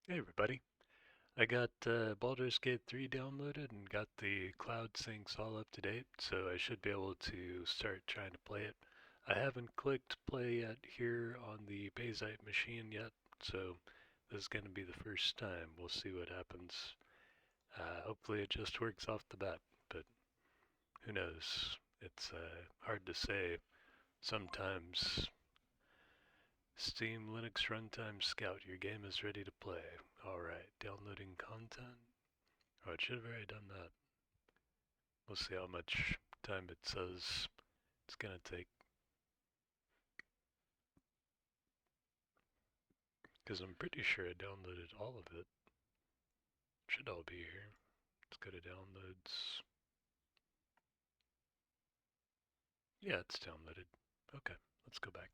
Hey everybody, I got Baldur's Gate 3 downloaded and got the cloud syncs all up to date, so I should be able to start trying to play it. I haven't clicked play yet here on the Bazzite machine yet, so this is going to be the first time. We'll see what happens. Hopefully it just works off the bat, but who knows? It's hard to say. Sometimes Steam Linux Runtime Scout, your game is ready to play. Alright, downloading content. Oh, it should have already done that. We'll see how much time it says it's gonna take. Because I'm pretty sure I downloaded all of it. Should all be here. Let's go to downloads. Yeah, it's downloaded. Okay, let's go back.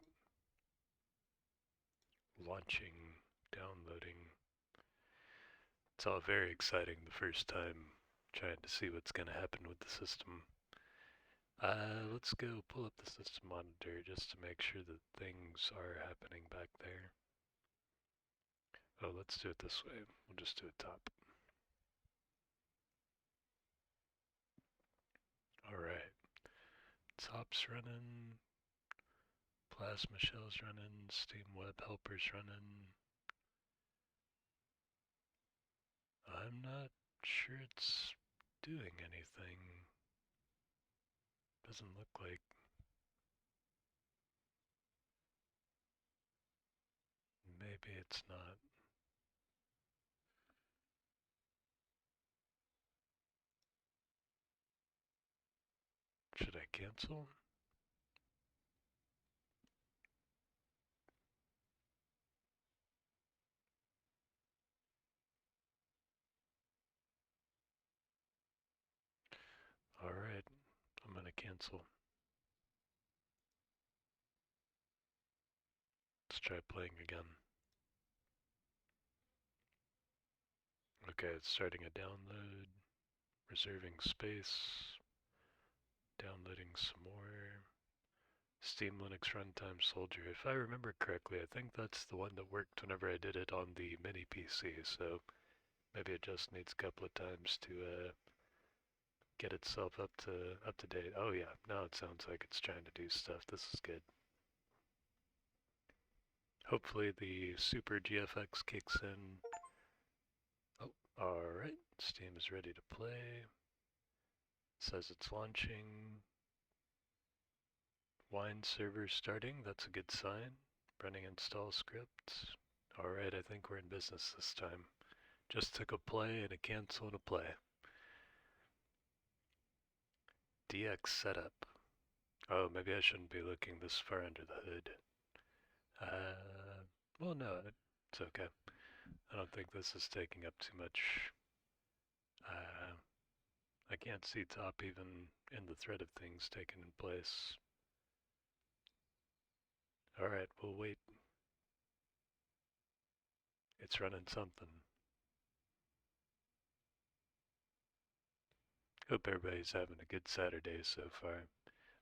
Launching, downloading. It's all very exciting the first time trying to see what's gonna happen with the system. Let's go pull up the system monitor just to make sure that things are happening back there. Oh, let's do it this way. We'll just do it top. Alright. Top's running. Plasma shell's running. Steam web helper's running. I'm not sure it's doing anything. Doesn't look like. Maybe it's not. Should I cancel? Alright, I'm gonna cancel. Let's try playing again. Okay, it's starting a download. Reserving space. Downloading some more. Steam Linux Runtime Soldier. If I remember correctly, I think that's the one that worked whenever I did it on the mini PC, so maybe it just needs a couple of times to get itself up to date. Oh yeah, now it sounds like it's trying to do stuff. This is good. Hopefully the Super GFX kicks in. Oh, alright. Steam is ready to play. Says it's launching. Wine server starting, that's a good sign. Running install script. Alright, I think we're in business this time. Just took a play and a cancel and a play. DX setup. Oh, maybe I shouldn't be looking this far under the hood. Well, no, it's okay. I don't think this is taking up too much. Uh, I can't see top even in the thread of things taking in place. Alright, we'll wait. It's running something. Hope everybody's having a good Saturday so far.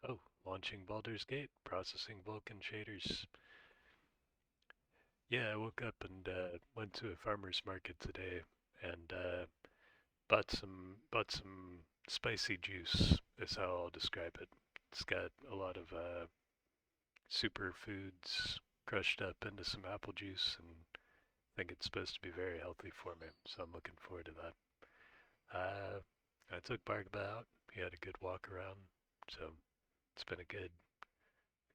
Oh, launching Baldur's Gate, processing Vulkan shaders. Yeah, I woke up and went to a farmer's market today and bought some spicy juice. Is how I'll describe it. It's got a lot of superfoods crushed up into some apple juice, and I think it's supposed to be very healthy for me. So I'm looking forward to that. I took Bargba out. He had a good walk around, so it's been a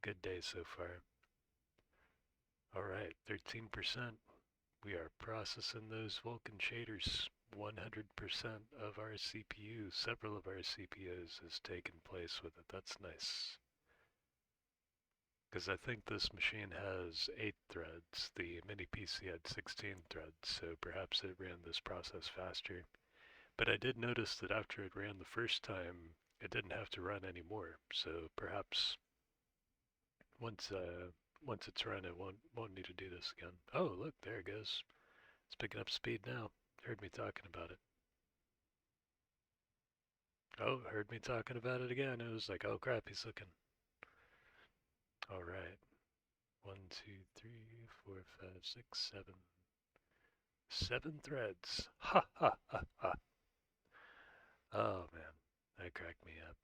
good day so far. All right, 13%. We are processing those Vulkan shaders. 100% of our CPU, several of our CPUs has taken place with it. That's nice. Because I think this machine has 8 threads. The mini PC had 16 threads, so perhaps it ran this process faster. But I did notice that after it ran the first time, it didn't have to run anymore. So perhaps once once it's run, it won't need to do this again. Oh, look, there it goes. It's picking up speed now. Heard me talking about it. Oh, heard me talking about it again. It was like, oh crap, he's looking. All right. 1, 2, 3, 4, 5, 6, 7. 7 threads. Ha ha ha ha. Oh man, that cracked me up.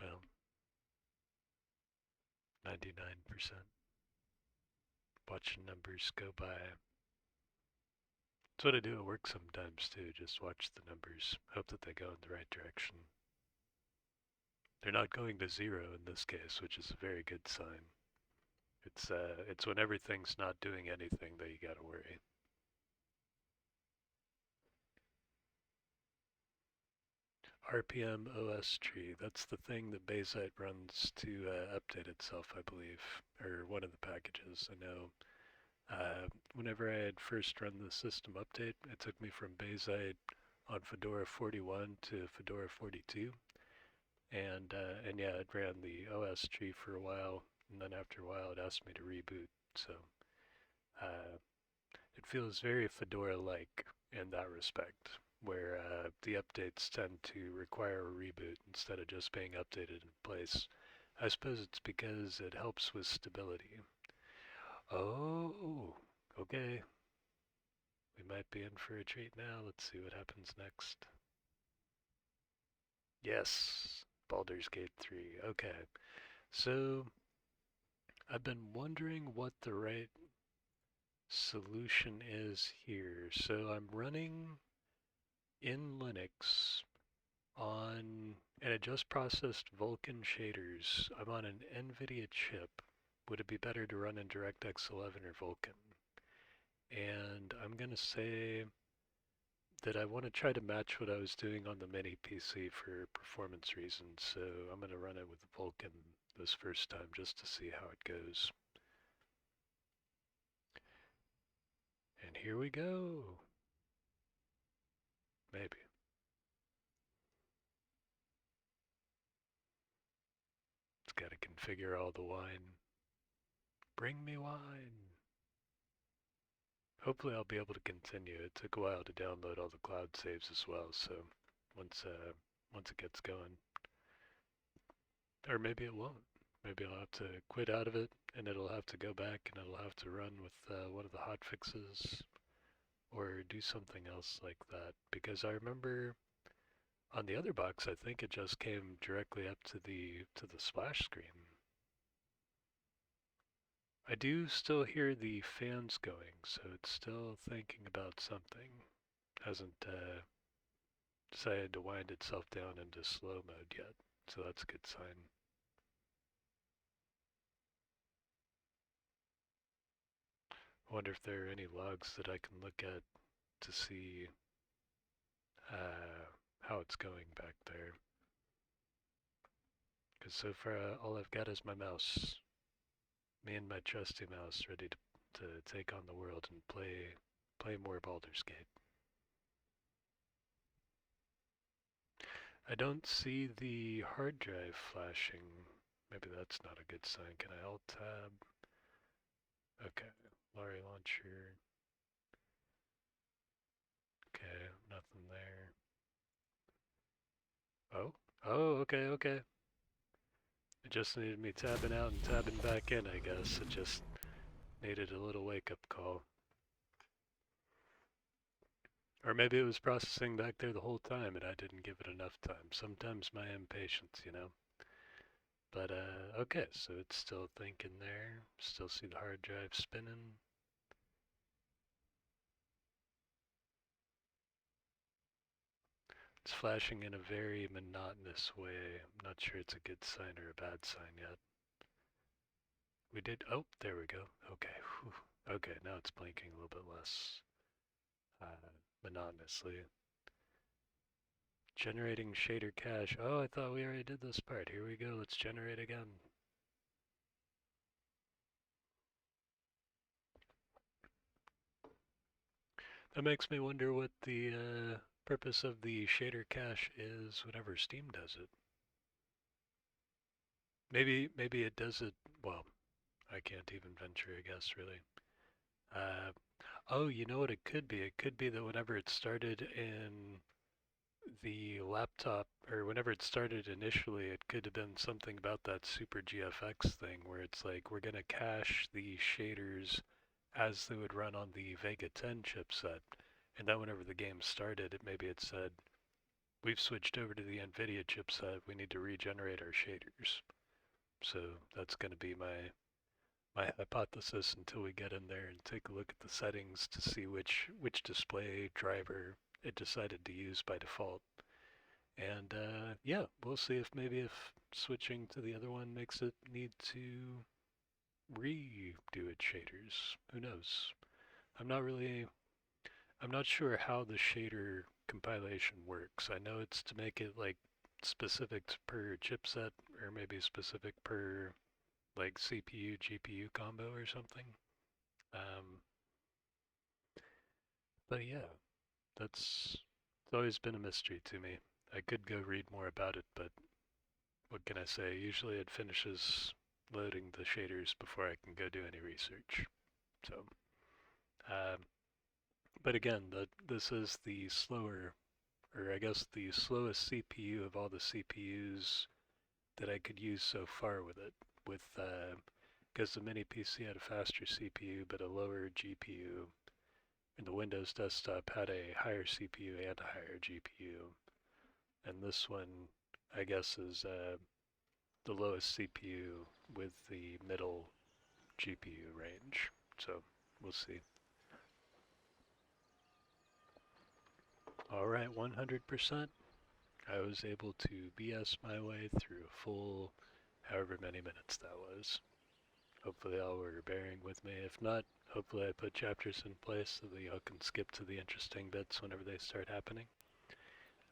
Well, 99%. Watching numbers go by. That's what I do at work sometimes too. Just watch the numbers, hope that they go in the right direction. They're not going to zero in this case, which is a very good sign. It's when everything's not doing anything that you gotta worry. RPM OS tree, that's the thing that Bazzite runs to update itself, I believe, or one of the packages. I know whenever I had first run the system update, it took me from Bazzite on Fedora 41 to Fedora 42, and yeah, it ran the OS tree for a while, and then after a while, it asked me to reboot. So uh, it feels very Fedora-like in that respect, where the updates tend to require a reboot instead of just being updated in place. I suppose it's because it helps with stability. Oh, okay. We might be in for a treat now. Let's see what happens next. Yes, Baldur's Gate 3. Okay, so I've been wondering what the right solution is here. So I'm running in Linux on, and it just processed Vulkan shaders. I'm on an Nvidia chip. Would it be better to run in DirectX 11 or Vulkan? And I'm going to say that I want to try to match what I was doing on the mini PC for performance reasons. So I'm going to run it with Vulkan this first time just to see how it goes. And here we go. Maybe. It's got to configure all the wine. Bring me wine. Hopefully I'll be able to continue. It took a while to download all the cloud saves as well, so once once it gets going. Or maybe it won't. Maybe I'll have to quit out of it and it'll have to go back and it'll have to run with one of the hot fixes or do something else like that. Because I remember on the other box I think it just came directly up to the splash screen. I do still hear the fans going, so it's still thinking about something. Hasn't decided to wind itself down into slow mode yet, so that's a good sign. I wonder if there are any logs that I can look at to see how it's going back there. Because so far all I've got is my mouse. Me and my trusty mouse ready to take on the world and play more Baldur's Gate. I don't see the hard drive flashing. Maybe that's not a good sign. Can I Alt-Tab? Okay, Lari Launcher. Okay, nothing there. Oh, okay, okay. It just needed me tabbing out and tabbing back in, I guess. It just needed a little wake-up call. Or maybe it was processing back there the whole time and I didn't give it enough time. Sometimes my impatience, you know. But, okay, so it's still thinking there. Still see the hard drive spinning. It's flashing in a very monotonous way. I'm not sure it's a good sign or a bad sign yet. We did, oh, there we go. Okay, whew. Okay, now it's blinking a little bit less monotonously. Generating shader cache. Oh, I thought we already did this part. Here we go, let's generate again. That makes me wonder what the purpose of the shader cache is whenever Steam does it. Maybe it does it, well, I can't even venture a guess really. Oh, you know what it could be? It could be that whenever it started in the laptop or whenever it started initially, it could have been something about that Super GFX thing where it's like we're gonna cache the shaders as they would run on the Vega 10 chipset, and then whenever the game started, maybe it said we've switched over to the Nvidia chipset. We need to regenerate our shaders. So that's going to be my hypothesis until we get in there and take a look at the settings to see which display driver it decided to use by default. And yeah, we'll see if maybe if switching to the other one makes it need to redo its shaders. Who knows? I'm not really, I'm not sure how the shader compilation works. I know it's to make it like specific per chipset or maybe specific per like CPU GPU combo or something. Um, but yeah, it's always been a mystery to me. I could go read more about it, but what can I say? Usually it finishes loading the shaders before I can go do any research. So, um, but again, this is the slower, or I guess the slowest CPU of all the CPUs that I could use so far with it. With because the mini PC had a faster CPU but a lower GPU, and the Windows desktop had a higher CPU and a higher GPU. And this one, I guess, is the lowest CPU with the middle GPU range. So we'll see. All right, 100%. I was able to BS my way through a full however many minutes that was. Hopefully y'all were bearing with me. If not, hopefully I put chapters in place so that y'all can skip to the interesting bits whenever they start happening.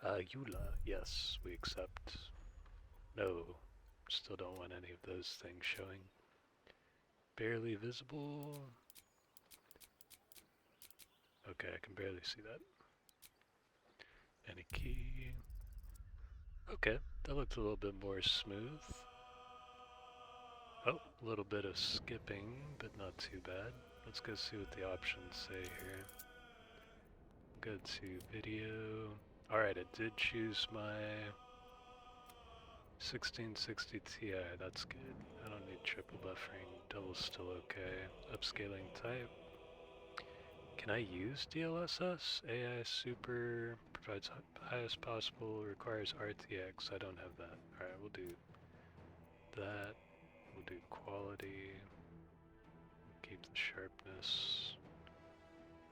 EULA, yes, we accept. No, still don't want any of those things showing. Barely visible. Okay, I can barely see that. Any key. Okay, that looks a little bit more smooth. Oh, a little bit of skipping, but not too bad. Let's go see what the options say here. Go to video. Alright, it did choose my 1660 Ti, that's good. I don't need triple buffering, double's still okay. Upscaling type. Can I use DLSS? AI super, provides highest possible, requires RTX. I don't have that. Alright, we'll do that. We'll do quality. Keep the sharpness.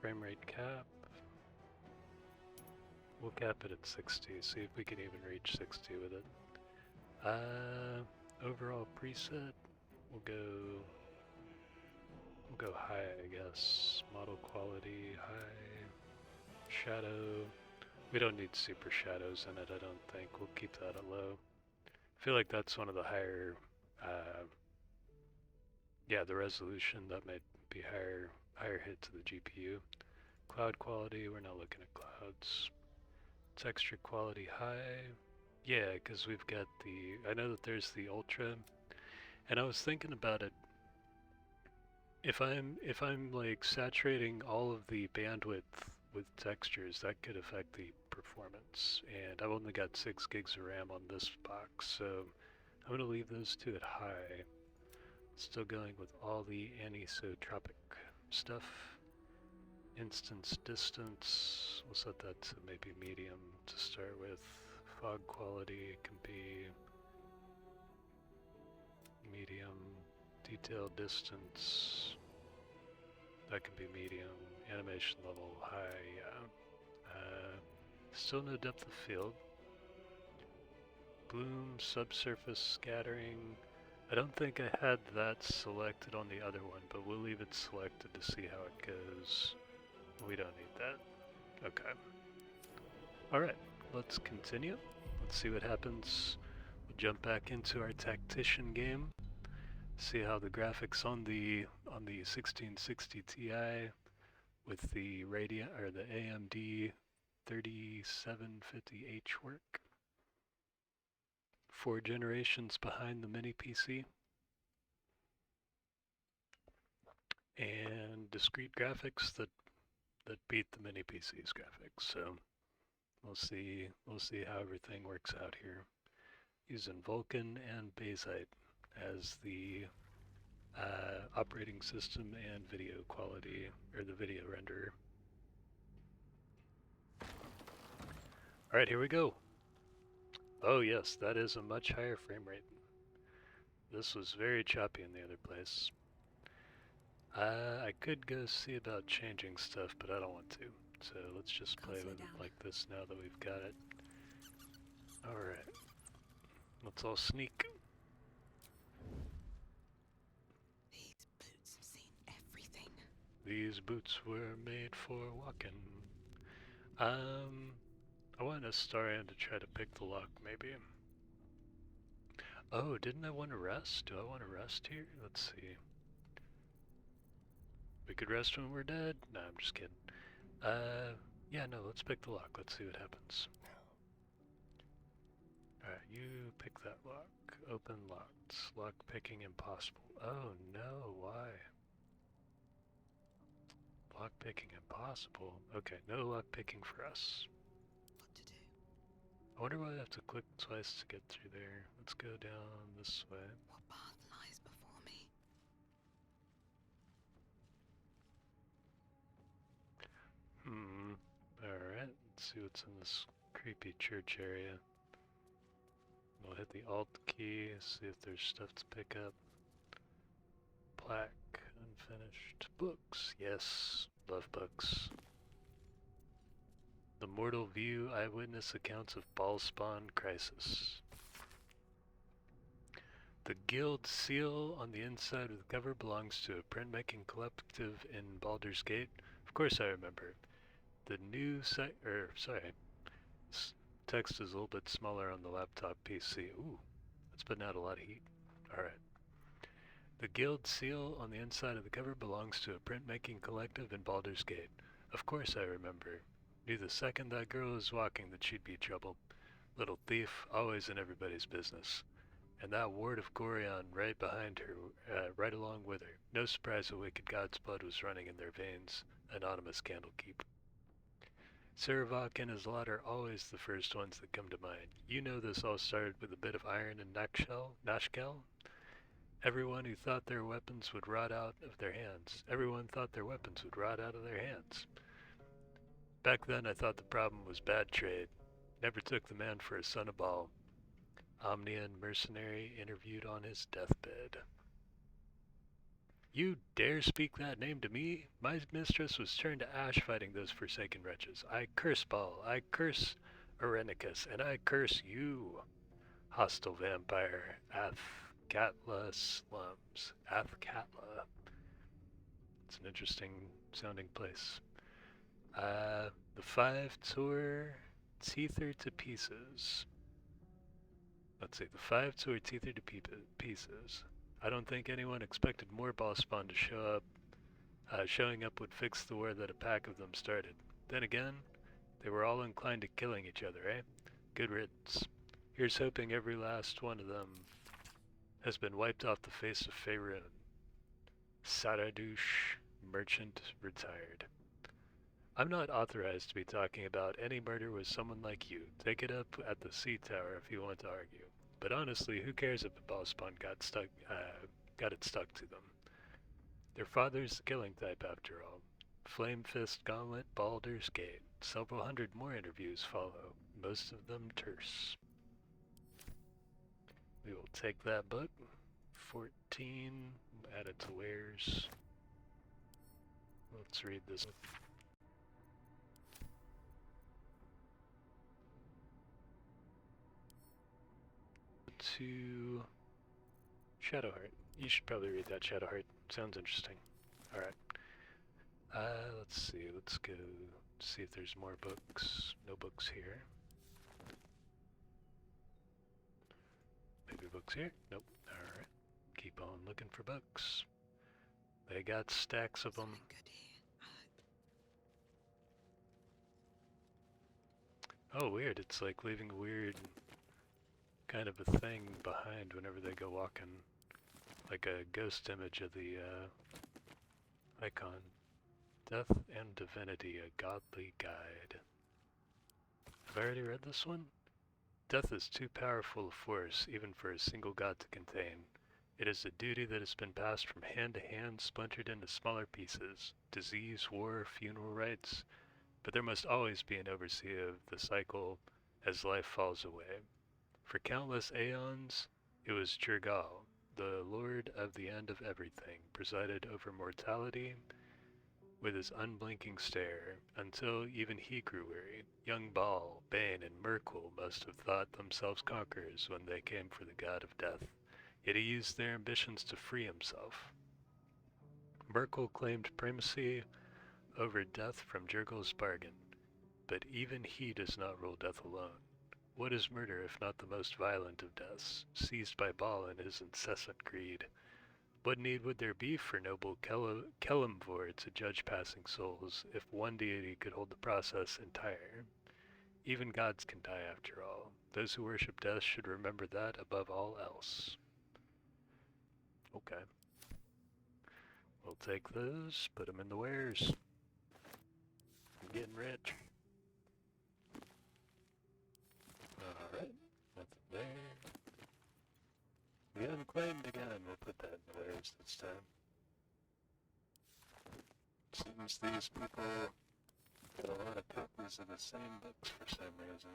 Frame rate cap. We'll cap it at 60, see if we can even reach 60 with it. Overall preset, we'll go high, I guess. Model quality, high. Shadow, we don't need super shadows in it, I don't think. We'll keep that at low. I feel like that's one of the higher, yeah, the resolution, that might be higher hit to the GPU. Cloud quality, we're not looking at clouds. Texture quality high. Yeah, because we've got the, I know that there's the Ultra, and I was thinking about it. If I'm like saturating all of the bandwidth with textures, that could affect the performance. And I've only got 6 gigs of RAM on this box, so I'm gonna leave those two at high. Still going with all the Anisotropic stuff. Instance distance, we'll set that to maybe medium to start with. Fog quality can be medium. Detail distance, that can be medium. Animation level high, yeah. Still no depth of field. Bloom, subsurface scattering. I don't think I had that selected on the other one, but we'll leave it selected to see how it goes. We don't need that. Okay. Alright, let's continue. Let's see what happens. We'll jump back into our tactician game. See how the graphics on the 1660 Ti with the Radeon or the AMD 3750H work. 4 generations behind the mini PC. And discrete graphics that beat the mini PC's graphics. So We'll see how everything works out here. Using Vulkan and Bazzite as the operating system and video quality, or the video renderer. Alright, here we go. Oh yes, that is a much higher frame rate. This was very choppy in the other place. I could go see about changing stuff, but I don't want to. So let's just play with it like this now that we've got it. Alright. Let's all sneak. These boots have seen everything. These boots were made for walking. I want Astarion to try to pick the lock, maybe. Oh, didn't I want to rest? Do I want to rest here? Let's see. We could rest when we're dead? No, I'm just kidding. Yeah, no, let's pick the lock. Let's see what happens. Alright, you pick that lock. Open locked. Lock picking impossible. Oh no, why? Lock picking impossible. Okay, no lock picking for us. What to do? I wonder why I have to click twice to get through there. Let's go down this way. What path lies before me? Alright, let's see what's in this creepy church area. We'll hit the Alt key, see if there's stuff to pick up. Plaque, unfinished. Books, yes, love books. The Mortal View Eyewitness Accounts of Ballspawn Crisis. The Guild seal on the inside of the cover belongs to a printmaking collective in Baldur's Gate. Of course I remember. The new site, text is a little bit smaller on the laptop PC. Ooh, that's putting out a lot of heat. Alright. The Guild seal on the inside of the cover belongs to a printmaking collective in Baldur's Gate. Of course I remember. Knew the second that girl was walking that she'd be trouble. Little thief, always in everybody's business. And that ward of Gorion right behind her, right along with her. No surprise a wicked god's blood was running in their veins. Anonymous Candlekeep. Saravok and his lot are always the first ones that come to mind. You know this all started with a bit of iron and Nashkel? Everyone who thought their weapons would rot out of their hands. Everyone thought their weapons would rot out of their hands. Back then I thought the problem was bad trade. Never took the man for a son of Baal. Omnian mercenary interviewed on his deathbed. You dare speak that name to me? My mistress was turned to ash fighting those forsaken wretches. I curse Baal, I curse Arenicus, and I curse you, hostile vampire, Athkatla slums. Athkatla. It's an interesting sounding place. The 5 tore Teether to pieces. Let's see, the 5 tore Teether to pieces. I don't think anyone expected more Ballspawn to show up. Showing up would fix the war that a pack of them started. Then again, they were all inclined to killing each other, eh? Good riddance. Here's hoping every last one of them has been wiped off the face of Faerun. Saradouche, merchant, retired. I'm not authorized to be talking about any murder with someone like you. Take it up at the Sea Tower if you want to argue. But honestly, who cares if the Ballspawn got it stuck to them? Their father's the killing type after all. Flame Fist Gauntlet, Baldur's Gate. Several hundred more interviews follow, most of them terse. We will take that book. 14, add it to wares. Let's read this. To Shadowheart. You should probably read that, Shadowheart. Sounds interesting. Alright. Let's see. Let's go see if there's more books. No books here. Maybe books here? Nope. Alright. Keep on looking for books. They got stacks of them. Oh, weird. It's like leaving a weird kind of a thing behind whenever they go walking. Like a ghost image of the icon. Death and Divinity, a godly guide. Have I already read this one? Death is too powerful a force even for a single god to contain. It is a duty that has been passed from hand to hand, splintered into smaller pieces. Disease, war, funeral rites. But there must always be an overseer of the cycle as life falls away. For countless aeons, it was Jurgal, the lord of the end of everything, presided over mortality with his unblinking stare, until even he grew weary. Young Baal, Bane, and Merkle must have thought themselves conquerors when they came for the god of death, yet he used their ambitions to free himself. Merkle claimed primacy over death from Jurgal's bargain, but even he does not rule death alone. What is murder if not the most violent of deaths, seized by Baal in his incessant greed? What need would there be for noble Kelemvor to judge passing souls if one deity could hold the process entire? Even gods can die after all. Those who worship death should remember that above all else. Okay. We'll take those, put them in the wares. I'm getting rich. Alright, nothing there. The Unclaimed again, we'll put that in the wares this time. Seems these people get a lot of copies of the same books for some reason.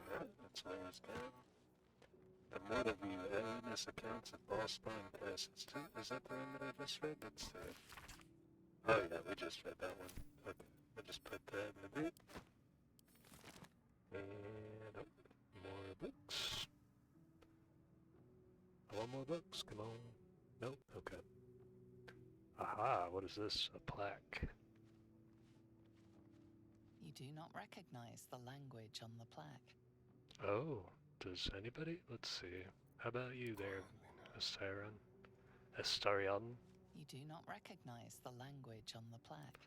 Alright, that's wares down. The mood of you, eyewitness accounts of ball spawn classes too. Is that the one that I just read? Let's see. Oh yeah, we just read that one. Okay, I'll just put that in the boot. And oh, more books. I want more books, come on. Nope, okay. Aha, what is this? A plaque. You do not recognize the language on the plaque. Oh, does anybody? Let's see. How about you there, Astarion? Astarion? You do not recognize the language on the plaque.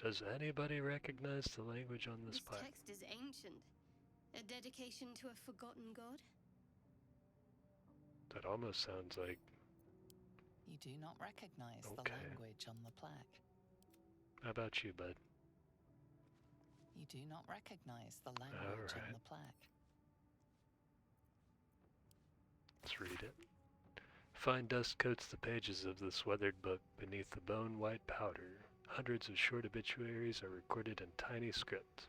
Does anybody recognize the language on this plaque? Text is ancient. A dedication to a forgotten god? That almost sounds like... You do not recognize the Okay. language on the plaque. How about you, bud? You do not recognize the language on Alright. the plaque. Let's read it. Fine dust coats the pages of this weathered book beneath the bone-white powder. Hundreds of short obituaries are recorded in tiny script.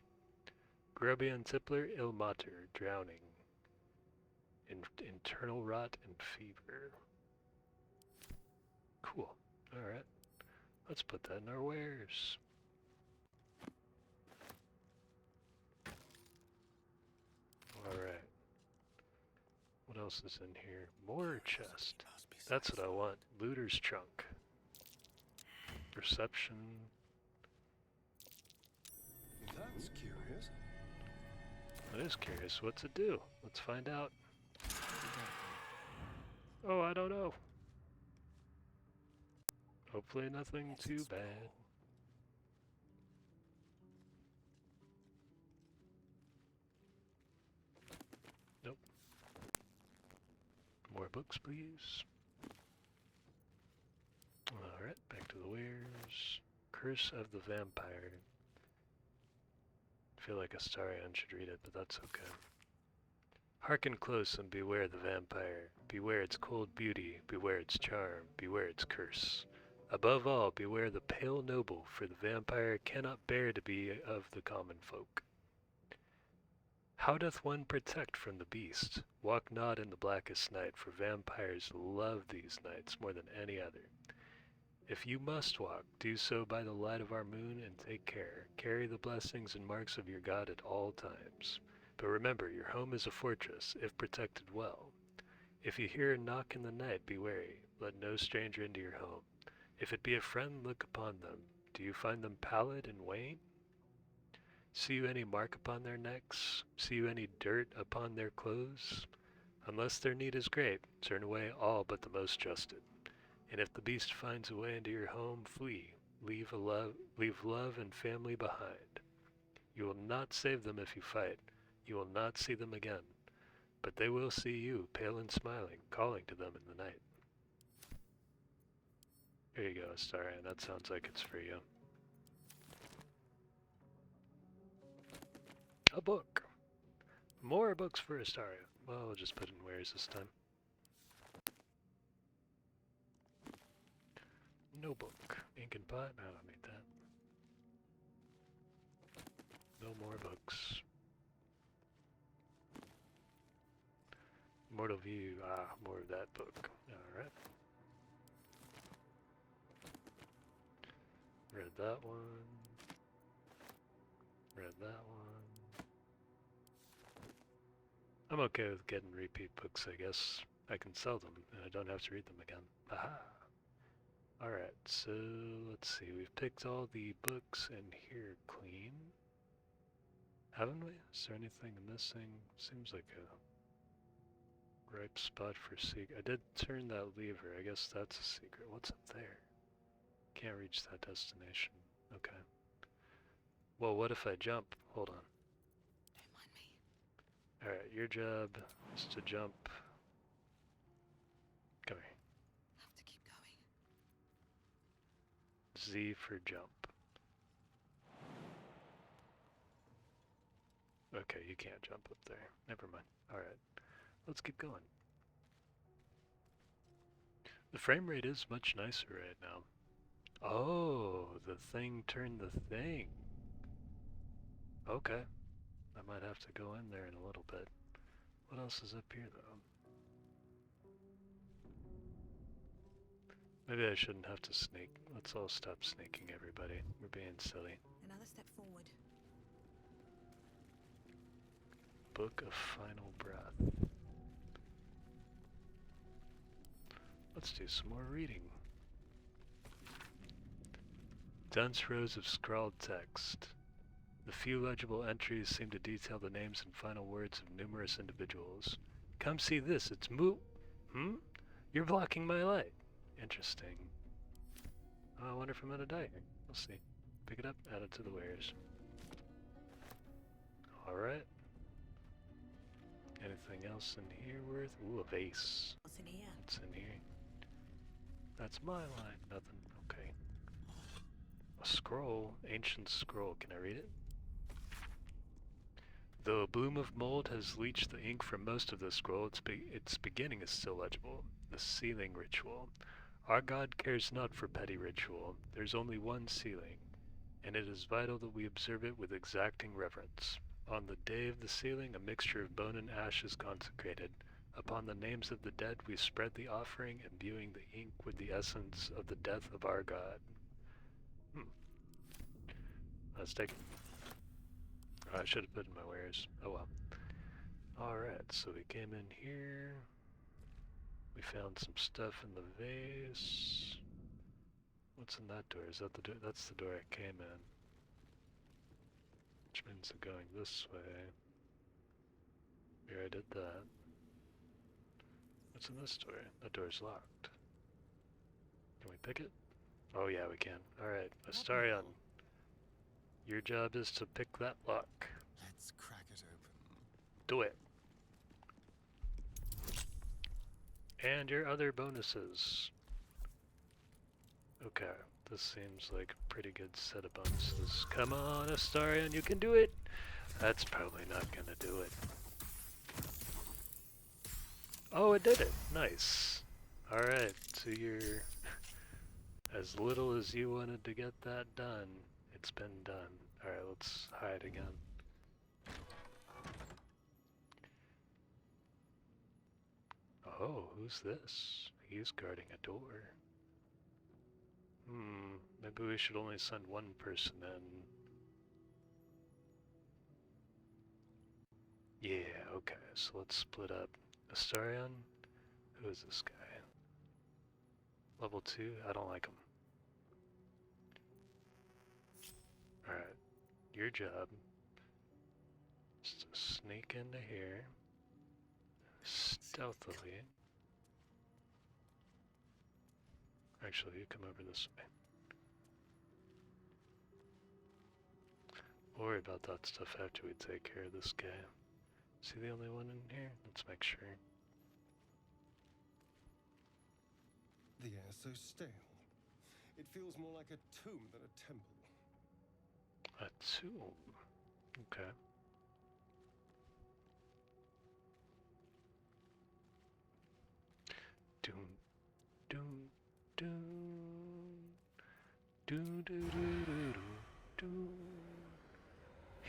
Grobian Tippler, ill mater, drowning. Internal rot and fever. Cool. Alright. Let's put that in our wares. Alright. What else is in here? More chest. That's what I want. Looter's trunk. Reception. That's curious. That is curious. What's it do? Let's find out. Oh, I don't know. Hopefully nothing too bad. Nope. More books, please. Alright, back to the wares. Curse of the Vampyr. I feel like Astarion should read it, but that's okay. Hearken close and beware the vampire. Beware its cold beauty, beware its charm, beware its curse. Above all, beware the pale noble, for the vampire cannot bear to be of the common folk. How doth one protect from the beast? Walk not in the blackest night, for vampires love these nights more than any other. If you must walk, do so by the light of our moon, and take care. Carry the blessings and marks of your God at all times. But remember, your home is a fortress, if protected well. If you hear a knock in the night, be wary. Let no stranger into your home. If it be a friend, look upon them. Do you find them pallid and wan? See you any mark upon their necks? See you any dirt upon their clothes? Unless their need is great, turn away all but the most trusted. And if the beast finds a way into your home, flee. Leave love and family behind. You will not save them if you fight. You will not see them again. But they will see you, pale and smiling, calling to them in the night. There you go, Astarion. That sounds like it's for you. A book! More books for Astarion. Well, we'll just put in wares this time. No book. Ink and pot? I don't need that. No more books. Mortal View. Ah, more of that book. Alright. Read that one. Read that one. I'm okay with getting repeat books, I guess. I can sell them, and I don't have to read them again. Aha! Alright, so let's see. We've picked all the books in here clean. Haven't we? Is there anything missing? Seems like a ripe spot for secret. I did turn that lever. I guess that's a secret. What's up there? Can't reach that destination. Okay. Well, what if I jump? Hold on. Don't mind me. Alright, your job is to jump. Come here. Have to keep going. Z for jump. Okay, you can't jump up there. Never mind. Alright, let's keep going. The frame rate is much nicer right now. Oh, the thing turned the thing. Okay. I might have to go in there in a little bit. What else is up here, though? Maybe I shouldn't have to sneak. Let's all stop sneaking, everybody. We're being silly. Another step forward. Book of Final Breath. Let's do some more reading. Dense rows of scrawled text. The few legible entries seem to detail the names and final words of numerous individuals. Come see this, it's You're blocking my light. Interesting. Oh, I wonder if I'm gonna die here. We'll see. Pick it up, add it to the wares. Alright. Anything else in here worth? Ooh, a vase. What's in here? What's in here? That's my line. Nothing. Okay. A scroll. Ancient scroll. Can I read it? Though a bloom of mold has leached the ink from most of the scroll, its beginning is still legible. The sealing ritual. Our God cares not for petty ritual. There's only one sealing, and it is vital that we observe it with exacting reverence. On the day of the sealing, a mixture of bone and ash is consecrated. Upon the names of the dead, we spread the offering, imbuing the ink with the essence of the death of our God. Let's take it. Oh, I should have put in my wares. Oh well. Alright, so we came in here. We found some stuff in the vase. What's in that door? Is that the door? That's the door I came in. Which means I'm going this way. Here I did that. What's in this door? That door's locked. Can we pick it? Oh yeah, we can. Alright, Astarion. Your job is to pick that lock. Let's crack it open. Do it. And your other bonuses. Okay, this seems like a pretty good set of bonuses. Come on, Astarion, you can do it! That's probably not gonna do it. Oh, it did it! Nice. Alright, so you're as little as you wanted to get that done. It's been done. Alright, let's hide again. Oh, who's this? He's guarding a door. Maybe we should only send one person in. Yeah, okay, so let's split up. Astarion? Who is this guy? Level 2? I don't like him. Alright, your job is to sneak into here stealthily. Actually, you come over this way. We'll worry about that stuff after we take care of this guy. Is he the only one in here? Let's make sure. The air's so stale. It feels more like a tomb than a temple. A tomb. Okay. Doom, doom, doom, doom, doom, doom, doom.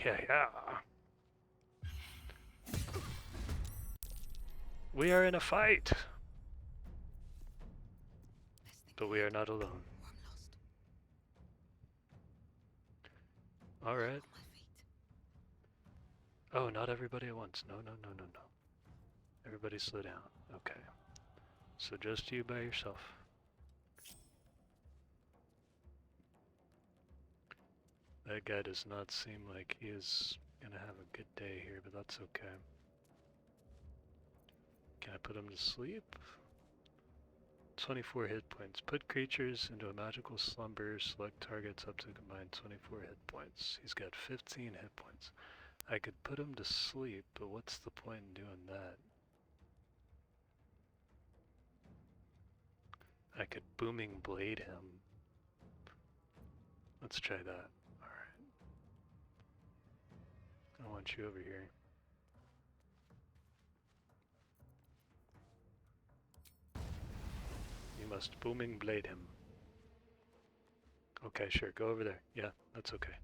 Yeah, yeah. We are in a fight, but we are not alone. Or I'm lost. All right. On my feet. Oh, not everybody at once. No, no, no, no, no. Everybody slow down. Okay. So just you by yourself. That guy does not seem like he is gonna have a good day here, but that's okay. Can I put him to sleep? 24 hit points. Put creatures into a magical slumber. Select targets up to combined 24 hit points. He's got 15 hit points. I could put him to sleep, but what's the point in doing that? I could booming blade him. Let's try that. Alright. I want you over here. You must booming blade him. Okay, sure, go over there. Yeah, that's okay.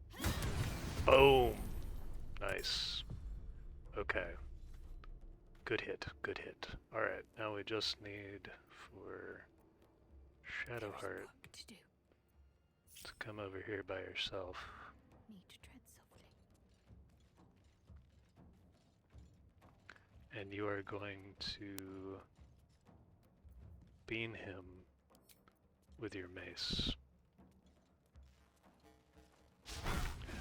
Boom! Nice. Okay. Good hit, good hit. Alright, now we just need for There is Shadowheart work to do. to come over here by herself. Need to tread softly. And you are going to bean him with your mace.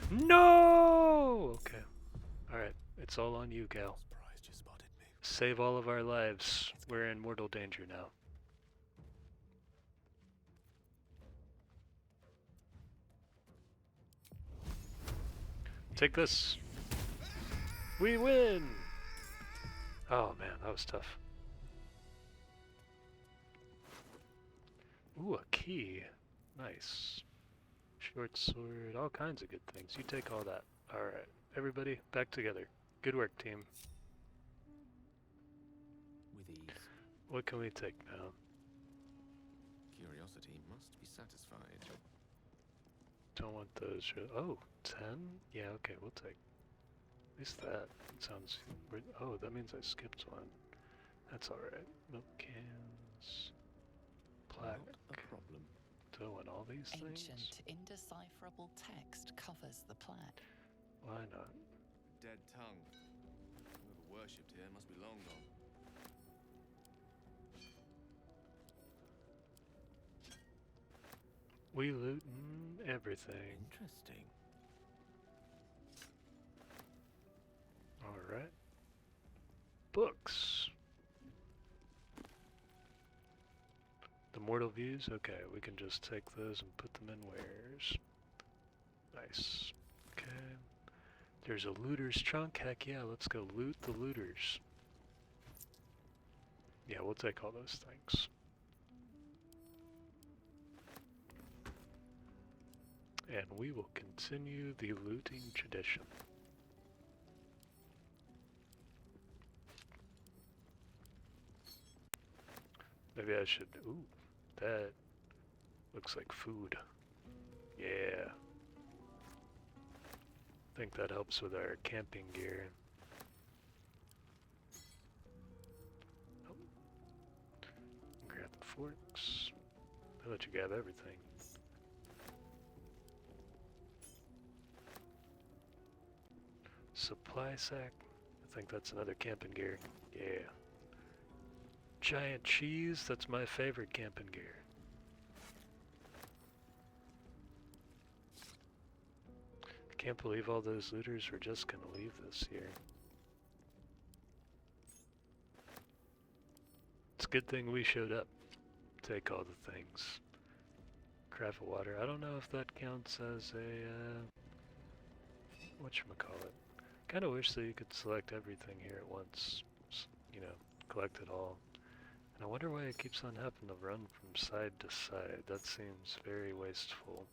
No! Okay. Alright, it's all on you, gal. Surprised you spotted me. Save all of our lives. We're in mortal danger now. Take this. We win! Oh man, that was tough. Ooh, a key. Nice. Short sword, all kinds of good things. You take all that. Alright, everybody, back together. Good work, team. With ease, What can we take now? curiosity must be satisfied. Don't want those. Oh, 10? Yeah, okay, we'll take. At least that. Sounds. Oh, that means I skipped one. That's alright. Milk cans. Plaque. Not a problem. Do I want all these things? Ancient, indecipherable text covers the plaque. Why not? Dead tongue. Whoever worshipped here must be long gone. We loot everything. Interesting. Alright. Books. The mortal views? Okay, we can just take those and put them in wares. Nice. Okay. There's a looter's trunk. Heck yeah, let's go loot the looters. Yeah, we'll take all those things. And we will continue the looting tradition. Maybe I should. Ooh, that looks like food. Yeah. I think that helps with our camping gear. Oh. Grab the forks. They let you grab everything. Supply sack. I think that's another camping gear. Yeah. Giant cheese. That's my favorite camping gear. I can't believe all those looters were just gonna leave this here. It's a good thing we showed up. Take all the things. Craft of water. I don't know if that counts as a whatchamacallit. Kinda wish that you could select everything here at once. You know, collect it all. I wonder why it keeps on having to run from side to side. That seems very wasteful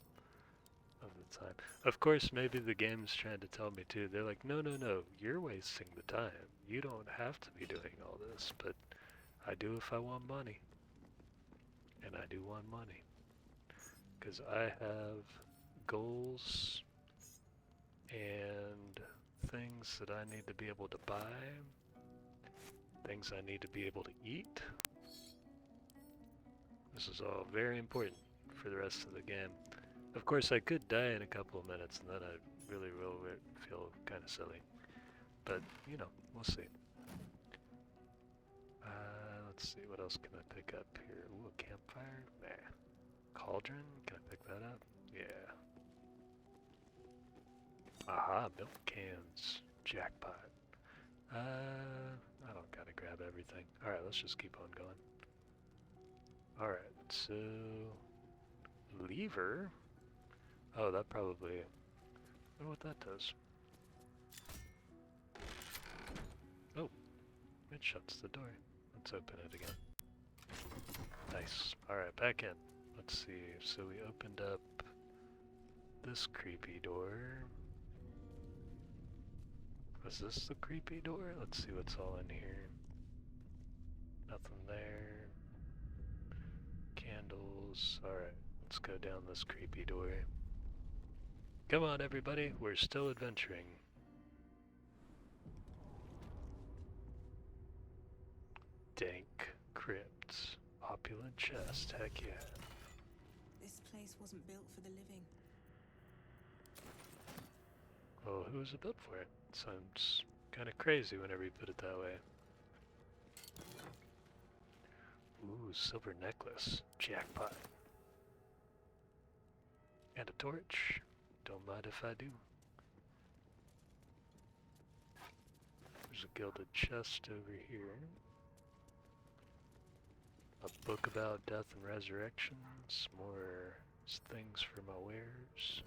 of the time. Of course, maybe the game's trying to tell me too. They're like, no, no, no, you're wasting the time. You don't have to be doing all this, but I do if I want money. And I do want money. Because I have goals and things that I need to be able to buy, things I need to be able to eat. This is all very important for the rest of the game. Of course, I could die in a couple of minutes and then I really will feel kind of silly. But, you know, we'll see. Let's see, what else can I pick up here? Ooh, a campfire? Nah. Cauldron? Can I pick that up? Yeah. Aha, milk cans. Jackpot. I don't gotta grab everything. Alright, let's just keep on going. Alright, so... lever? Oh, that probably... I wonder what that does. Oh, it shuts the door. Let's open it again. Nice. Alright, back in. Let's see. So we opened up this creepy door. Was this the creepy door? Let's see what's all in here. Nothing there. Candles. Alright, let's go down this creepy door. Come on, everybody. We're still adventuring. Dank crypts. Opulent chest. Heck yeah. This place wasn't built for the living. Well, who was it built for? It sounds kind of crazy whenever you put it that way. Ooh, silver necklace. Jackpot. And a torch. Don't mind if I do. There's a gilded chest over here. A book about death and resurrection. Some more things for my wares.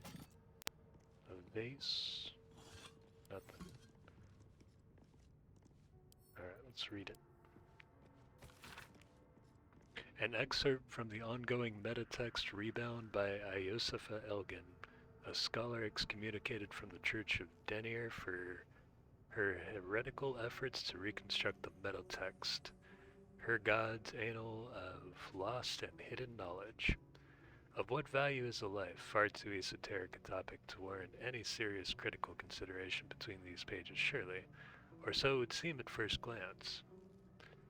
A vase. Nothing. Alright, let's read it. An excerpt from the ongoing metatext Rebound by Iosipha Elgin, a scholar excommunicated from the Church of Dinnerware for her heretical efforts to reconstruct the metatext, her god's annal of lost and hidden knowledge. Of what value is a life? Far too esoteric a topic to warrant any serious critical consideration between these pages, surely, or so it would seem at first glance.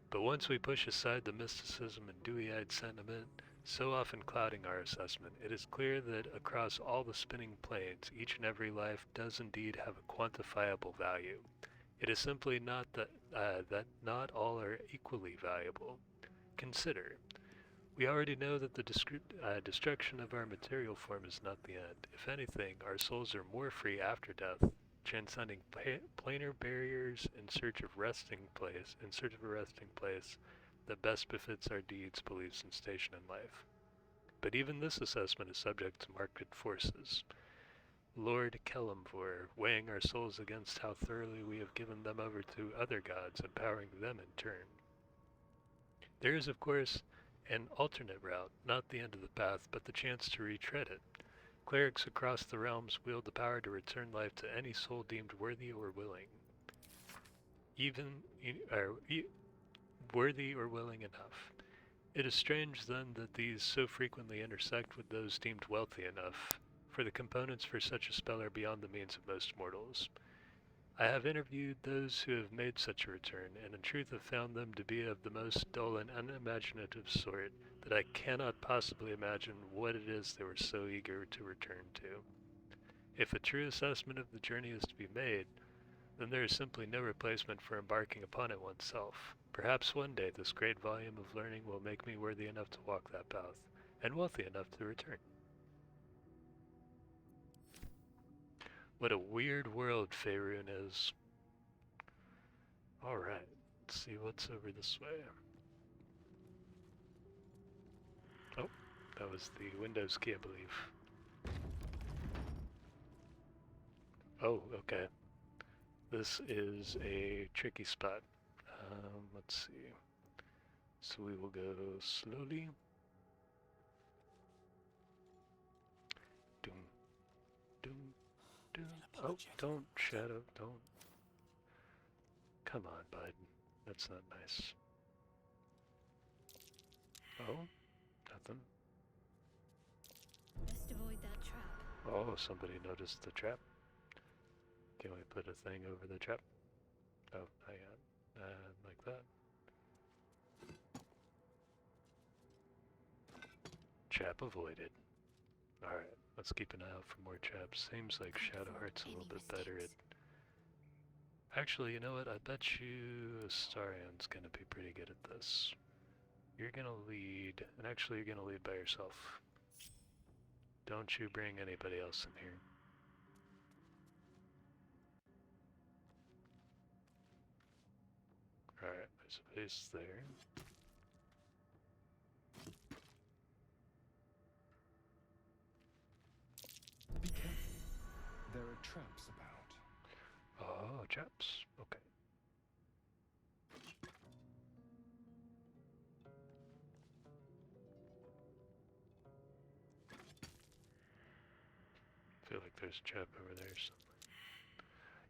But once we push aside the mysticism and dewy-eyed sentiment so often clouding our assessment, it is clear that across all the spinning planes, each and every life does indeed have a quantifiable value. It is simply not that not all are equally valuable. Consider. We already know that the destruction of our material form is not the end. If anything, our souls are more free after death, transcending planar barriers in search of a resting place that best befits our deeds, beliefs, and station in life. But even this assessment is subject to market forces. Lord Kelemvor, weighing our souls against how thoroughly we have given them over to other gods, empowering them in turn. There is, of course, an alternate route, not the end of the path, but the chance to retread it. Clerics across the realms wield the power to return life to any soul deemed worthy or willing. Worthy or willing enough. It is strange, then, that these so frequently intersect with those deemed wealthy enough, for the components for such a spell are beyond the means of most mortals. I have interviewed those who have made such a return, and in truth have found them to be of the most dull and unimaginative sort, that I cannot possibly imagine what it is they were so eager to return to. If a true assessment of the journey is to be made, then there is simply no replacement for embarking upon it oneself. Perhaps one day this great volume of learning will make me worthy enough to walk that path, and wealthy enough to return. What a weird world Faerun is. Alright, let's see what's over this way. Oh, that was the Windows key, I believe. Oh, okay. This is a tricky spot. Let's see. So we will go slowly. Doom, doom, doom. Oh, don't, Shadow, don't. Come on, bud. That's not nice. Oh, nothing. Best avoid that trap. Oh, somebody noticed the trap. Can we put a thing over the trap? Oh, hang on. Like that. Trap avoided. Alright, let's keep an eye out for more traps. Seems like Shadowheart's a little bit better at... Actually, you know what? I bet you Astarion's gonna be pretty good at this. You're gonna lead, and actually you're gonna lead by yourself. Don't you bring anybody else in here. Alright, there's a base there. Be careful. There are traps about. Oh, traps. Okay. Feel like there's a trap over there somewhere.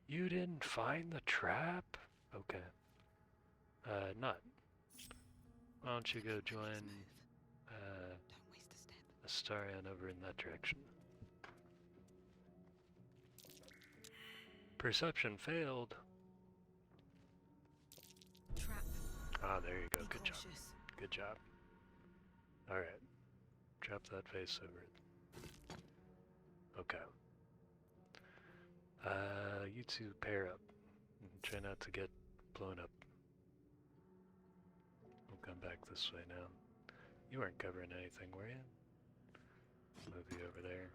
You didn't find the trap? Okay. Not. Why don't you go join Don't waste a step. Astarion over in that direction? Perception failed. Trap. Ah, there you go. Be Good job. cautious. Good job. Alright. Drop that face over it. Okay. You two pair up. And try not to get blown up. We'll come back this way now. You weren't covering anything, were you? Move you over there.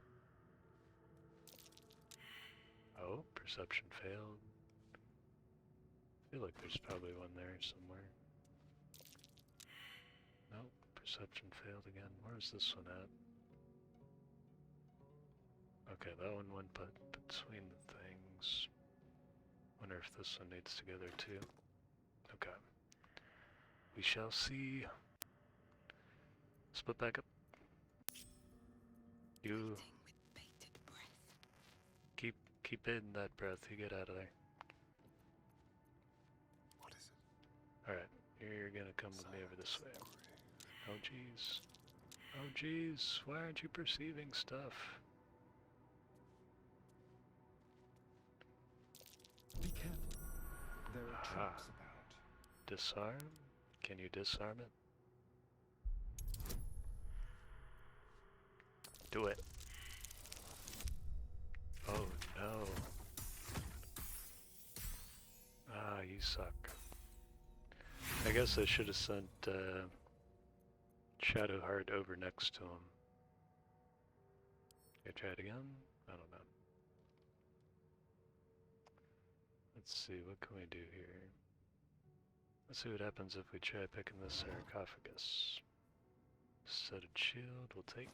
Oh, perception failed. I feel like there's probably one there somewhere. Nope, perception failed again. Where's this one at? Okay, that one went between the things. Wonder if this one needs to go there too. Okay. We shall see. Split back up. You Waiting with bated breath. keep in that breath. You get out of there. What is it? Alright, you're gonna come with me over this way. Oh jeez. Oh jeez, why aren't you perceiving stuff? Be careful. There are Aha. traps about. Disarm? Can you disarm it? Do it. Oh no. Ah, you suck. I guess I should have sent Shadowheart over next to him. Can I try it again? I don't know. Let's see, what can we do here? Let's see what happens if we try picking this sarcophagus. Set a shield, we'll take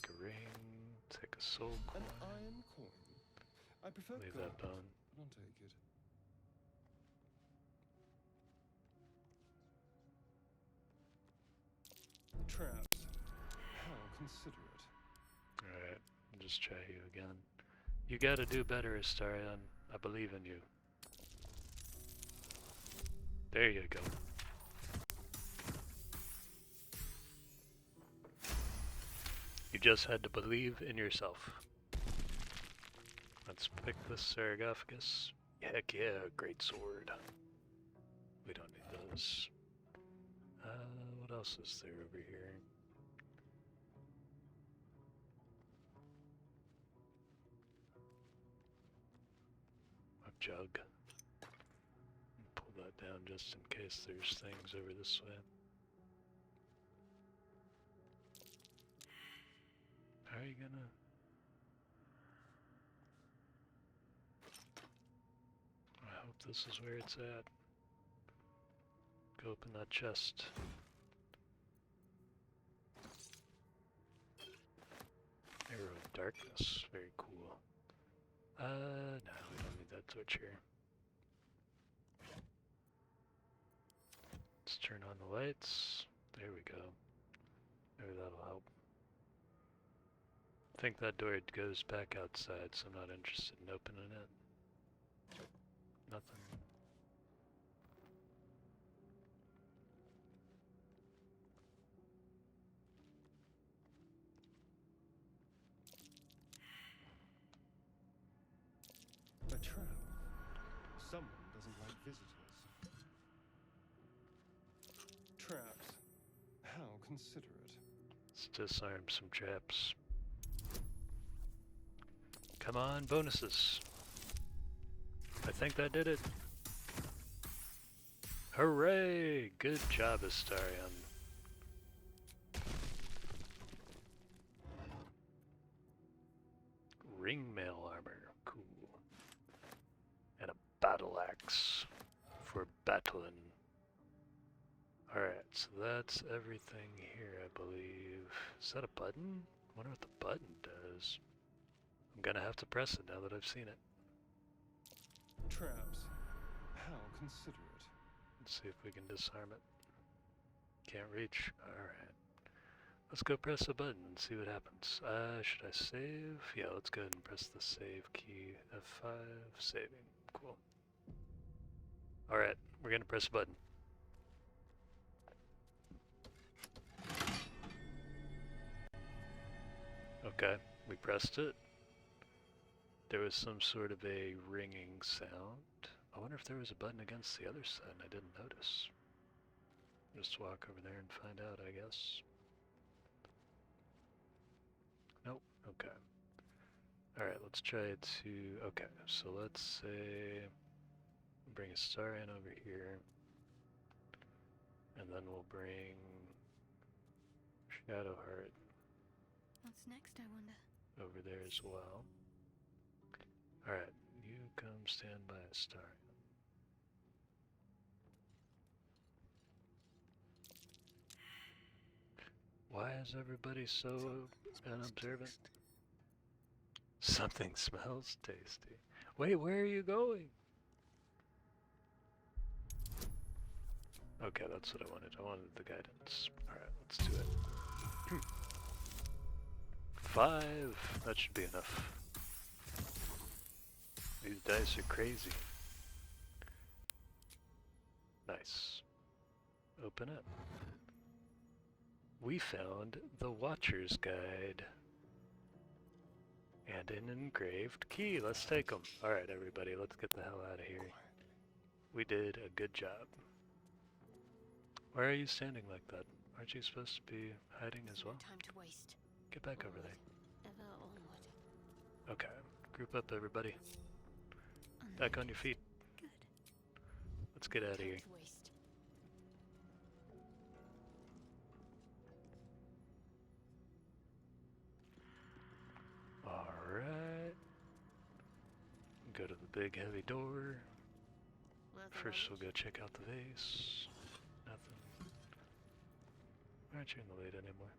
a ring, take a soul coin, An iron coin. I prefer leave gold. that bone. But I'll take it. Traps. How considerate. Alright, I'll just try you again. You gotta do better, Astarion. I believe in you. There you go. You just had to believe in yourself. Let's pick this sarcophagus. Heck yeah, great sword. We don't need those. What else is there over here? A jug. Pull that down just in case there's things over this way. How are you gonna... I hope this is where it's at. Go open that chest. Arrow of Darkness, very cool. No, we don't need that torch here. turn on the lights. There we go. Maybe that'll help. I think that door goes back outside, so I'm not interested in opening it. Nothing. A trap. Someone doesn't like visitors. Traps. How considerate. Let's disarm some traps. Come on, bonuses. I think that did it. Hooray! Good job, Astarion. Ringmail armor. Cool. And a battle axe for battling. Alright, so that's everything here, I believe. Is that a button? I wonder what the button does. I'm gonna have to press it now that I've seen it. Traps. How considerate. Let's see if we can disarm it. Can't reach. Alright. Let's go press a button and see what happens. Should I save? Yeah, let's go ahead and press the save key. F5, saving. Cool. Alright, we're gonna press a button. Okay, we pressed it. There was some sort of a ringing sound. I wonder if there was a button against the other side and I didn't notice. Just walk over there and find out, I guess. Nope, okay. Alright, let's try to... Okay, so let's say... bring Astarion over here. And then we'll bring... Shadowheart What's next, I wonder? over there as well. Alright, you come stand by Astarion. Why is everybody so unobservant? Something smells tasty. Wait, where are you going? Okay, that's what I wanted. I wanted the guidance. Alright, let's do it. 5! That should be enough. These dice are crazy. Nice. Open it. We found the Watcher's Guide. And an engraved key. Let's take them. Alright, everybody, let's get the hell out of here. We did a good job. Why are you standing like that? Aren't you supposed to be hiding as well? Time to waste. Get back over there. Ever onward. Okay, group up, everybody. Back on your feet. Good. Let's get out of here. Time to waste. Alright. Go to the big heavy door. First we'll go check out the vase. Nothing. Why aren't you in the lead anymore?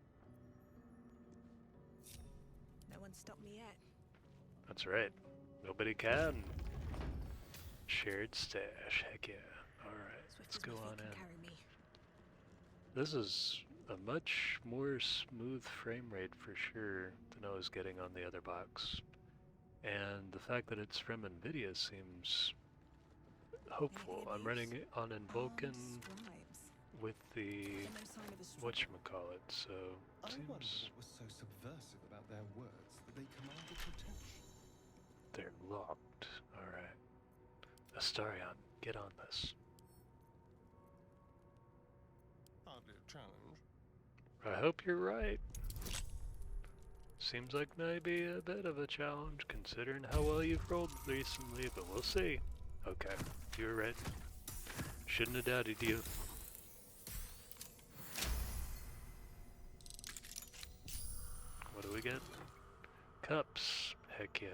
No one stopped me yet. That's right. Nobody can. Shared stash. Heck yeah. Alright, Swift let's as go my on feet can in. carry me. This is a much more smooth frame rate for sure than I was getting on the other box. And the fact that it's from Nvidia seems hopeful. I'm running it on an Vulkan Scribes. with the No sign of a struggle. whatchamacallit, so I wonder seems what was so subversive about their words that they commanded protection. they're locked. Alright. Astarion, get on this. Hardly a challenge. I hope you're right. Seems like maybe a bit of a challenge considering how well you've rolled recently, but we'll see. Okay, you were right. Shouldn't have doubted you. What do we get? Cups. Heck yeah.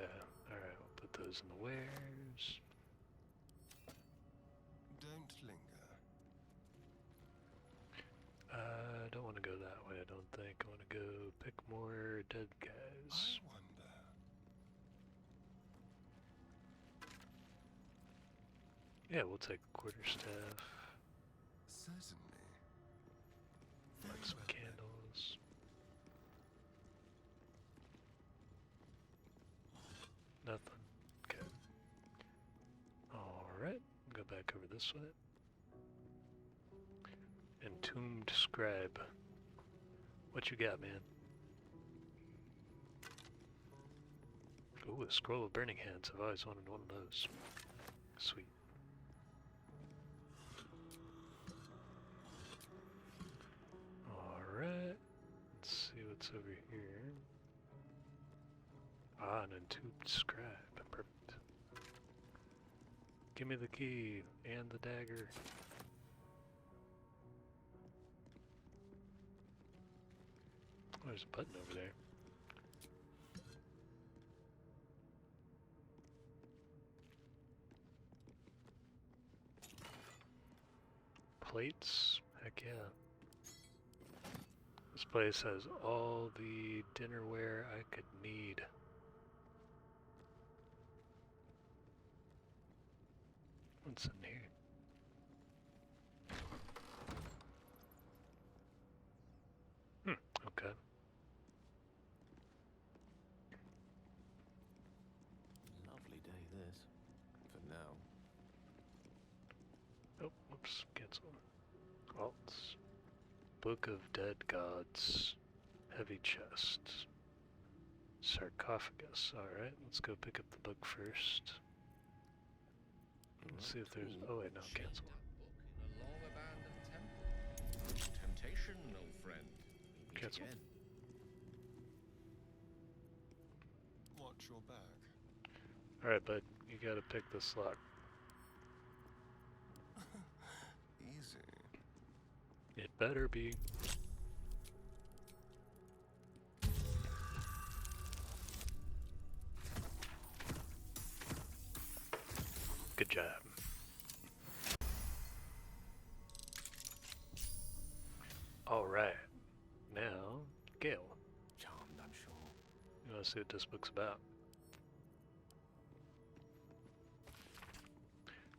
Alright, we'll put those in the wares. Don't linger. I don't want to go that way, I don't think. I want to go pick more dead guys. I wonder. Yeah, we'll take quarterstaff. Certainly. Light some candles. Nothing. Okay. Alright, go back over this way. Entombed Scribe. What you got, man? Ooh, a Scroll of Burning Hands. I've always wanted one of those. Sweet. Alright. Let's see what's over here. Ah, an Entombed Scribe. Perfect. Give me the key and the dagger. Oh, there's a button over there. Plates? Heck yeah. This place has all the dinnerware I could need. What's in here? Okay. Lovely day, this. For now. Oh, whoops, cancel. Alts. Book of Dead Gods. Heavy chest. Sarcophagus. Alright, let's go pick up the book first. Let's see if there's... Oh wait, no, cancel. In a long-abandoned temple. Temptation, old friend. We meet Cancel. again. Watch your back. Alright, bud, you gotta pick this lock. Easy. It better be. Good job. Alright. Now, Gale. Charmed, I'm sure. You wanna see what this book's about?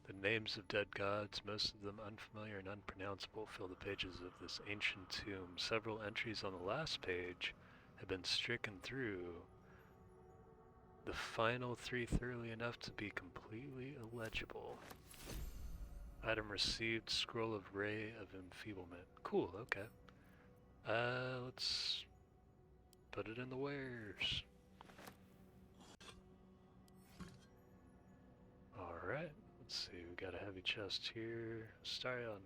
The names of dead gods, most of them unfamiliar and unpronounceable, fill the pages of this ancient tomb. Several entries on the last page have been stricken through. The final three thoroughly enough to be completely illegible. Item received, Scroll of Ray of Enfeeblement. Cool, okay. Let's put it in the wares. Alright, let's see, we got a heavy chest here. Astarion.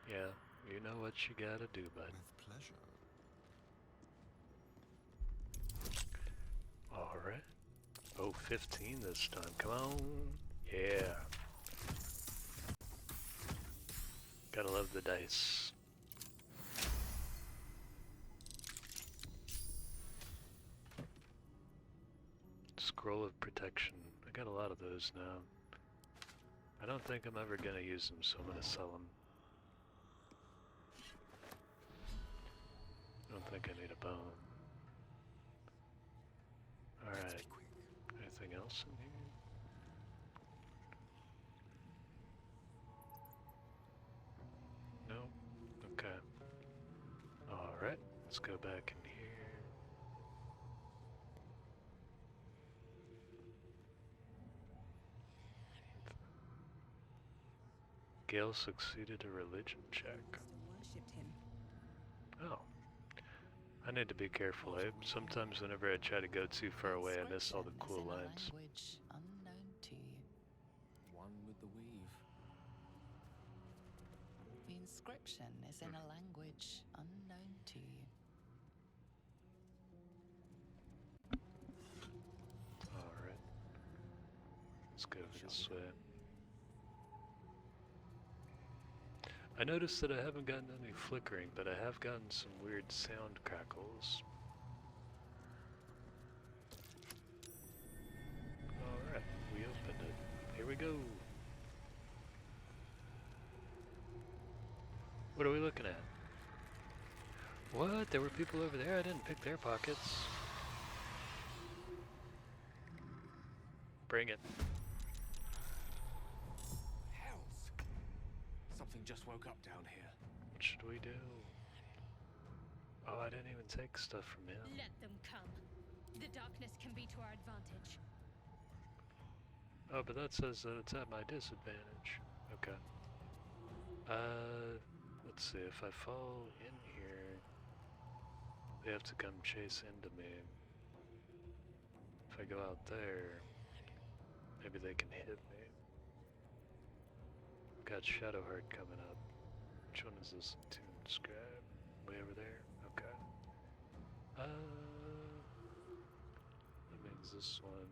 Yeah, you know what you gotta do, bud. With pleasure. Alright. Oh, 15 this time. Come on. Yeah. Gotta love the dice. Scroll of Protection. I got a lot of those now. I don't think I'm ever gonna use them, so I'm gonna sell them. I don't think I need a bone. Alright. Anything else in here? No? Okay. Alright, let's go back in here. Gale succeeded a religion check. Worshipped him. Oh. I need to be careful, Abe. Sometimes whenever I try to go too far away, I miss all the cool lines. Language unknown to you. One with the weave. The inscription is in a language unknown to you. Alright. Let's go this way. I noticed that I haven't gotten any flickering, but I have gotten some weird sound crackles. Alright, we opened it. Here we go. What are we looking at? What? There were people over there? I didn't pick their pockets. Bring it. Hells! Something just woke up down here. What should we do? Oh, I didn't even take stuff from him. Let them come. The darkness can be to our advantage. Oh, but that says that it's at my disadvantage. Okay. Let's see, if I fall in here, they have to come chase into me. If I go out there, maybe they can hit me. Got Shadowheart coming up. Which one is this? Tune Scribe? Way over there? Okay. That means this one.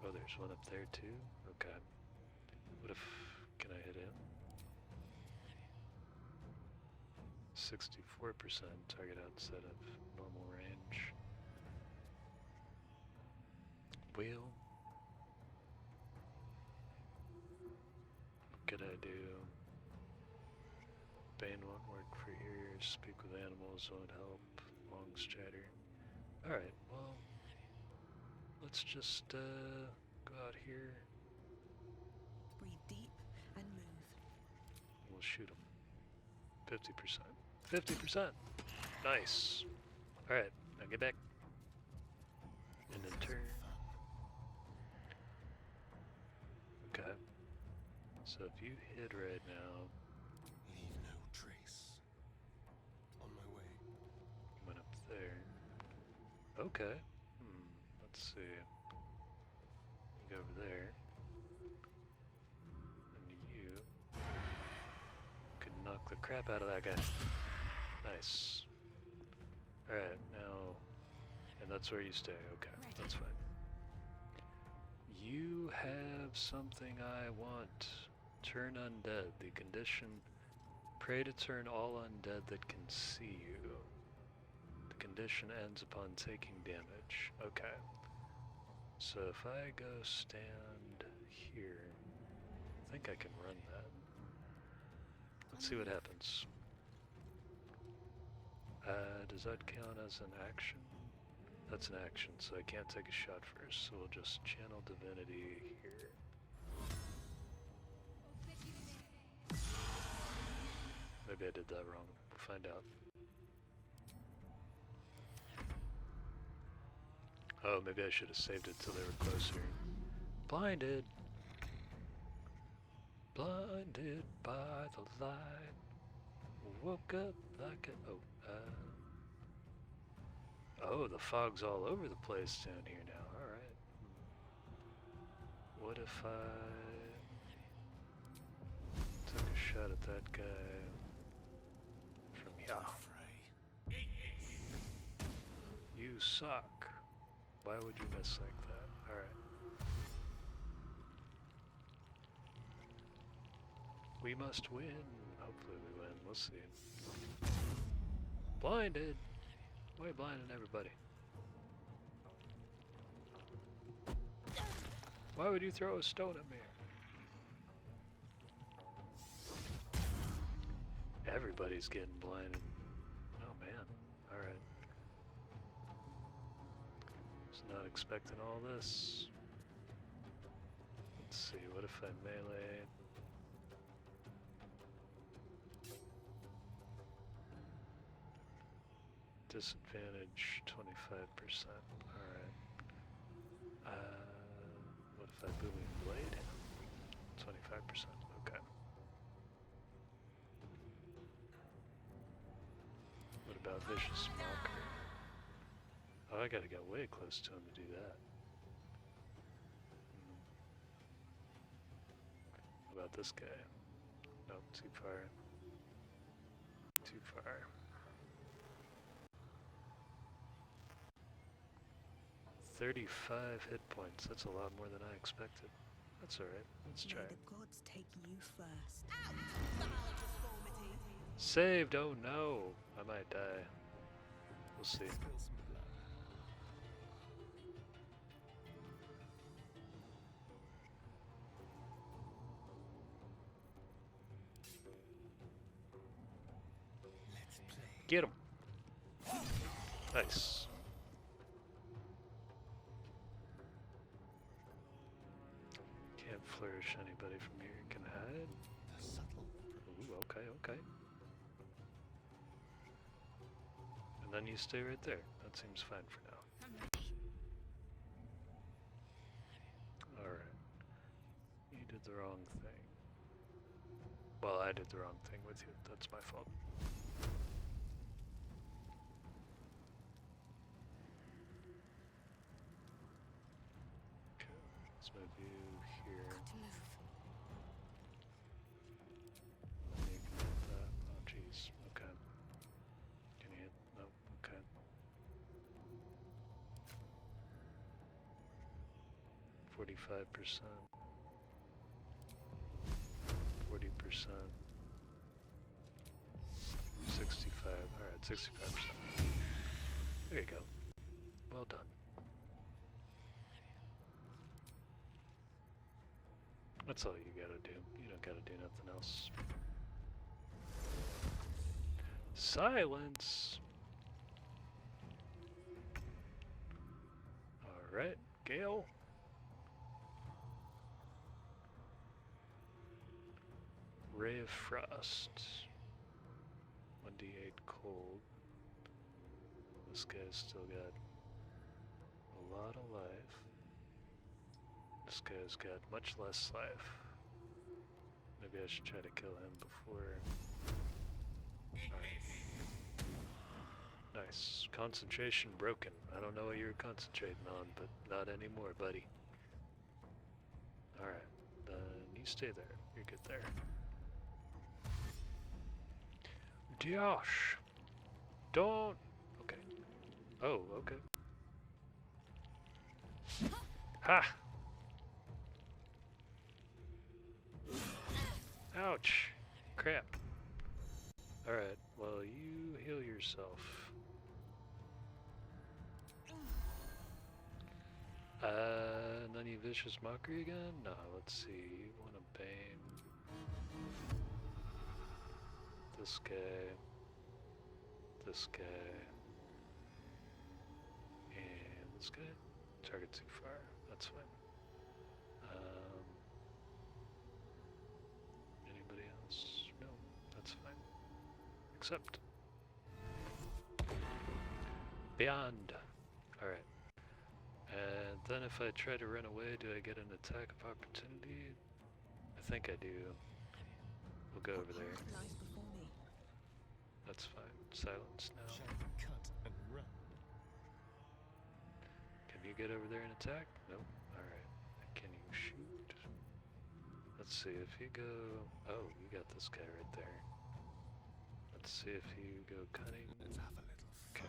Oh, there's one up there too? Okay. What if. Can I hit him? 64% target outside of normal range. Wheel. What could I do? Bane won't work for here. Speak with animals won't help. Long stratter. Alright, well, let's just go out here. Breathe deep and move. We'll shoot him. 50%. 50%! Nice! Alright, now get back. And then turn. Okay. So if you hit right now, Leave no trace. On my way. went up there. Okay. Let's see. Go over there. And you could knock the crap out of that guy. Nice. Alright, now. And that's where you stay. Okay, that's fine. You have something I want. Turn undead. The condition. Pray to turn all undead that can see you. The condition ends upon taking damage. Okay. So if I go stand here, I think I can run that. Let's see what happens. Does that count as an action? That's an action, so I can't take a shot first, so we'll just channel Divinity here. Maybe I did that wrong. We'll find out. Oh, maybe I should have saved it till they were closer. Blinded! Blinded by the light. Woke up like a... Oh, the fog's all over the place down here now. Alright. What if I took a shot at that guy from here? You suck. Why would you miss like that? Alright. We must win. Hopefully we win. We'll see. Blinded! Why are you blinding everybody? Why would you throw a stone at me? Everybody's getting blinded. Oh man. Alright. Was not expecting all this. Let's see, what if I melee? Disadvantage 25%. Alright. What if I booming blade him? 25%. Okay. What about vicious mocker? Oh, I gotta get way close to him to do that. What about this guy? Nope, too far. Too far. 35 hit points. That's a lot more than I expected. That's alright. Let's try May it. the gods take you first. Saved! Oh no! I might die. We'll see. Spill some blood. Let's play. Get him! Nice. Can't flourish anybody from here. Can I hide? The subtle. Ooh, okay, okay. And then you stay right there. That seems fine for now. I'm ready. Alright. You did the wrong thing. Well, I did the wrong thing with you. That's my fault. Okay, let's move you here. Got to move. And you can hit that. Oh, jeez. Okay. Can you hit? No. Okay. %. 40%. 65. Alright, 65%. There you go. Well done. That's all you gotta do. You don't gotta do nothing else. Silence! Alright, Gale. Ray of Frost. 1d8 cold. This guy's still got a lot of life. This guy's got much less life. Maybe I should try to kill him before. Alright. Nice. Concentration broken. I don't know what you were concentrating on, but not anymore, buddy. Alright. Then you stay there. You're good there. Josh! Don't! Okay. Oh, okay. Ha! Ouch! Crap. Alright, well, you heal yourself. None of you Vicious Mockery again? No, let's see. You want a Bane. This guy. This guy. And this guy. Target too far. That's fine. Anybody else? No, that's fine. Except Beyond. Alright. And then if I try to run away, do I get an attack of opportunity? I think I do. We'll go over there. Lies before me. That's fine. Silence now. Shall we cut and run? Can you get over there and attack? Nope. Alright. Can you shoot? Let's see if you go... Oh, you got this guy right there. Let's see if you go cutting. Let's have a little fun. Okay.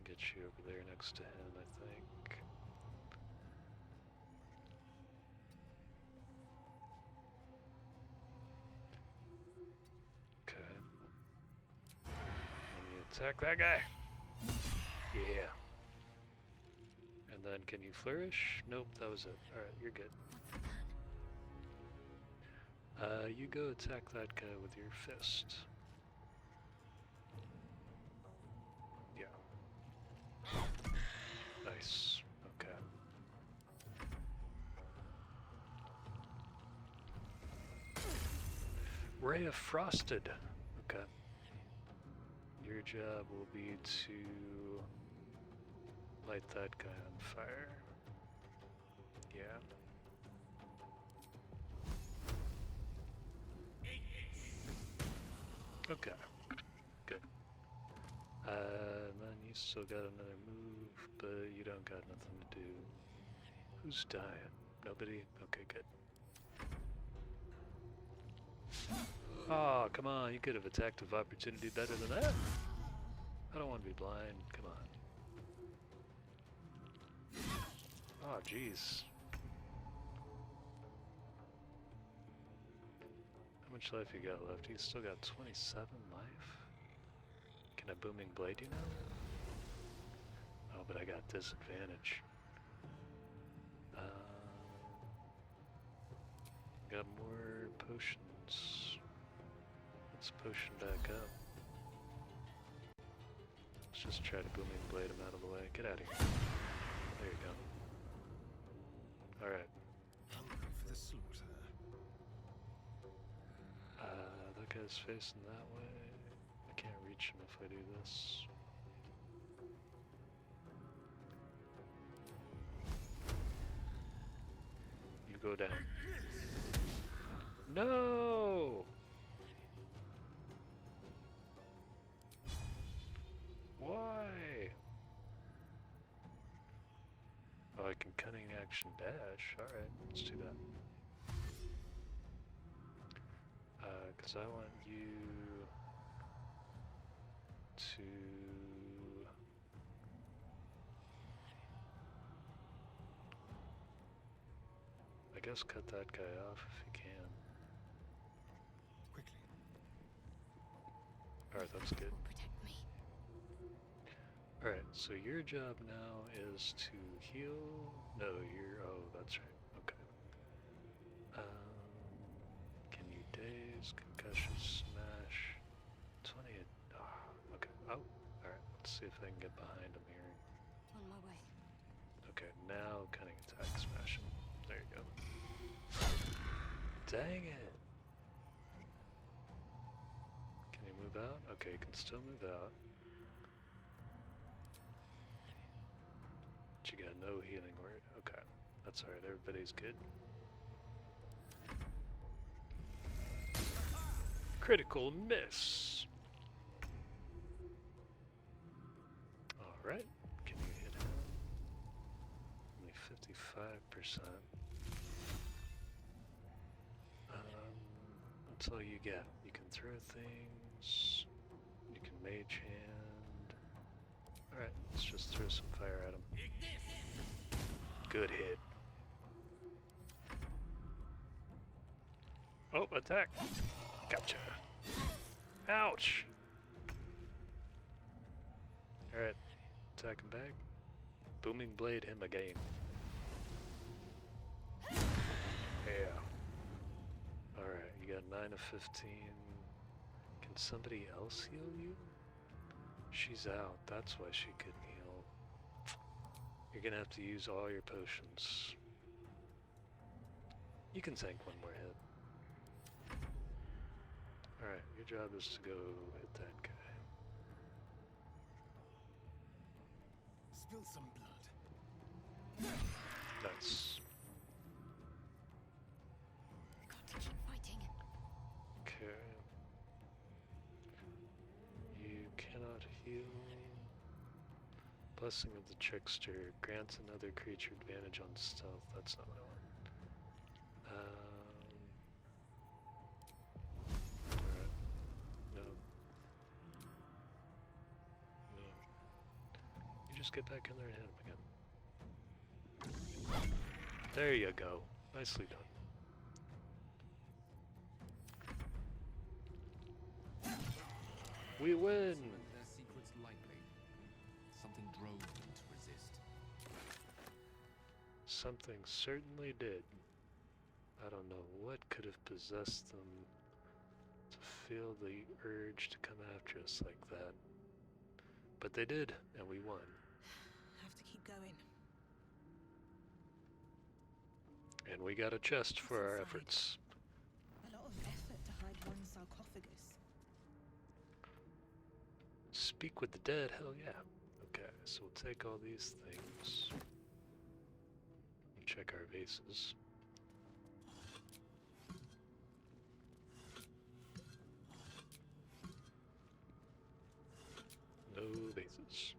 Get you over there next to him, I think. Okay. And you attack that guy. Yeah. And then can you flourish? Nope, that was it. Alright, you're good. You go attack that guy with your fist. Yeah. Nice. Okay. Ray of Frosted. Okay. Your job will be to light that guy on fire. Yeah. Okay. Good. And then you still got another move, but you don't got nothing to do. Who's dying? Nobody? Okay, good. Oh, come on, you could have attacked of opportunity better than that. I don't want to be blind, come on. Oh, jeez. How much life you got left? You still got 27 life? Can I Booming Blade you now? Oh, but I got disadvantage. Got more potions. Let's potion back up. Let's just try to Booming Blade him out of the way. Get out of here. There you go. Alright. Hungry for the slaughter. guy's facing that way. I can't reach him if I do this. You go down. No! Why? Oh, I can cunning action dash. Alright, let's do that. Because I want you to... I guess cut that guy off if you can. Quickly. Alright, that's good. Will protect me. Alright, so your job now is to heal. No, you're. Oh, that's right. Okay. Can you daze, concussion, smash? 20. Oh, okay. Oh, alright. Let's see if I can get behind him here. On my way. Okay, now cunning attack, smash him. There you go. Dang it! Can you move out? Okay, you can still move out. But you got no healing word. Okay, that's alright, everybody's good. Critical miss! Alright, can you hit him? Only 55%. That's all you get. You can throw things, you can mage hand. Alright, let's just throw some fire at him. Good hit. Oh, attack! Gotcha! Ouch! Alright, attack him back. Booming blade him again. Yeah. Alright, you got 9 of 15. Can somebody else heal you? She's out, that's why she couldn't heal. You're gonna have to use all your potions. You can tank one more hit. Alright, your job is to go hit that guy. Spill some blood. Nice. Got to keep fighting. Okay. You cannot heal. Blessing of the Trickster grants another creature advantage on stealth. That's not what I want. Alright. No. No. You just get back in there and hit him again. There you go. Nicely done. We win! Select their secrets lightly. Something drove them to resist. Something certainly did. I don't know what could have possessed them to feel the urge to come after us like that. But they did, and we won. Have to keep going. And we got a chest for our inside? efforts. A lot of effort to hide one sarcophagus. Speak with the dead, hell yeah. Okay, so we'll take all these things. And check our vases. No vases.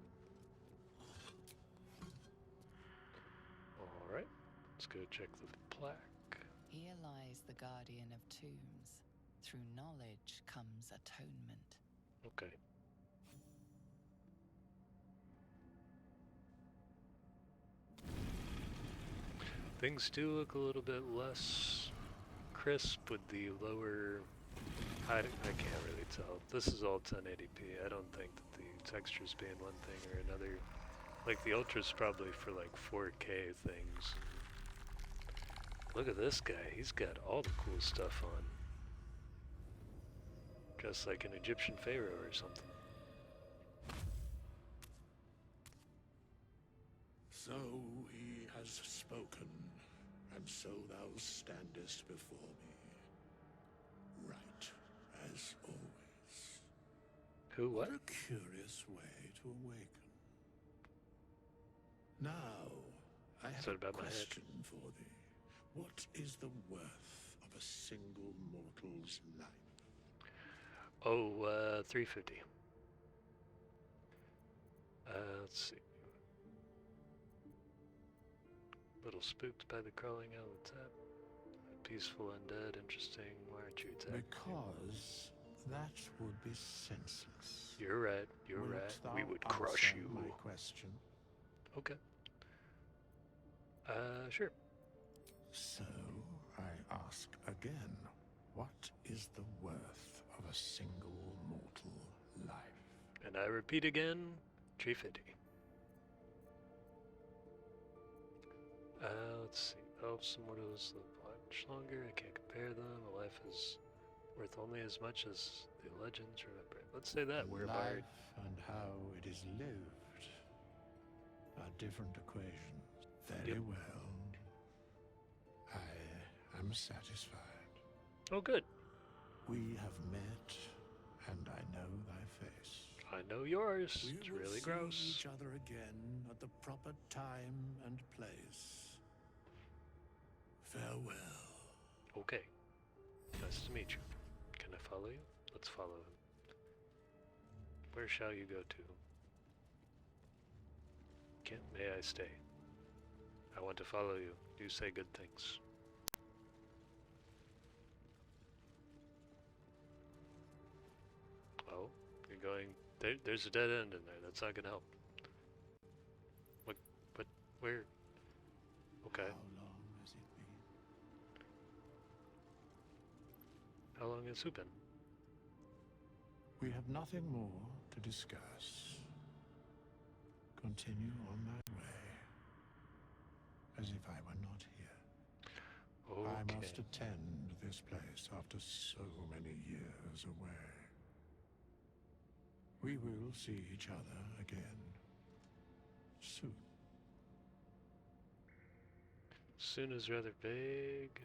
Alright, let's go check the plaque. Here lies the guardian of tombs. Through knowledge comes atonement. Okay. Things do look a little bit less crisp with the lower... I can't really tell. This is all 1080p. I don't think that the textures being one thing or another. Like the Ultra's probably for like 4K things. Look at this guy. He's got all the cool stuff on. Just like an Egyptian pharaoh or something. So he has spoken, and so thou standest before me. Right as always. Who, what? What a curious way to awaken. Now, I have Said a about my head. question for thee. What is the worth of a single mortal's life? Oh, 350. Let's see. Little spooked by the crawling out of the tap. Peaceful undead, interesting. Why aren't you attacking? Because that would be senseless. You're right. You're Wilt right. thou We would crush answer you. my question? Okay. Sure. So, I ask again, what is the worth of a single mortal life? And I repeat again, 350. Let's see. Elves and mortals live much longer. I can't compare them. A life is worth only as much as the legends remember. Let's say that. We're a bard. Life and how it is lived are different equations. Very Yep. well. I am satisfied. Oh, good. We have met, and I know thy face. I know yours. We It's will really see gross. each other again at the proper time and place. Farewell. Okay. Nice to meet you. Can I follow you? Let's follow him. Where shall you go to? May I stay? I want to follow you. You say good things. Oh, you're going... there's a dead end in there. That's not gonna help. What? Where? Okay. How long has it been? How long has it been? We have nothing more to discuss. Continue on my way, as if I were not here. Okay. I must attend this place after so many years away. We will see each other again soon. Soon is rather vague.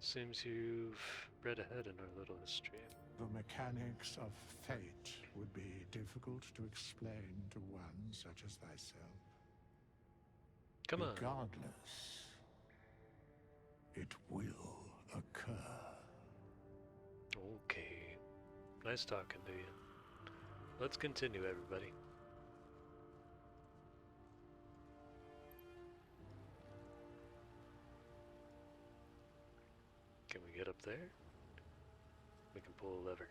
Seems you've read ahead in our little history. The mechanics of fate would be difficult to explain to one such as thyself. Come on. Regardless, it will occur. Okay. Nice talking to you. Let's continue, everybody. Can we get up there? We can pull a lever.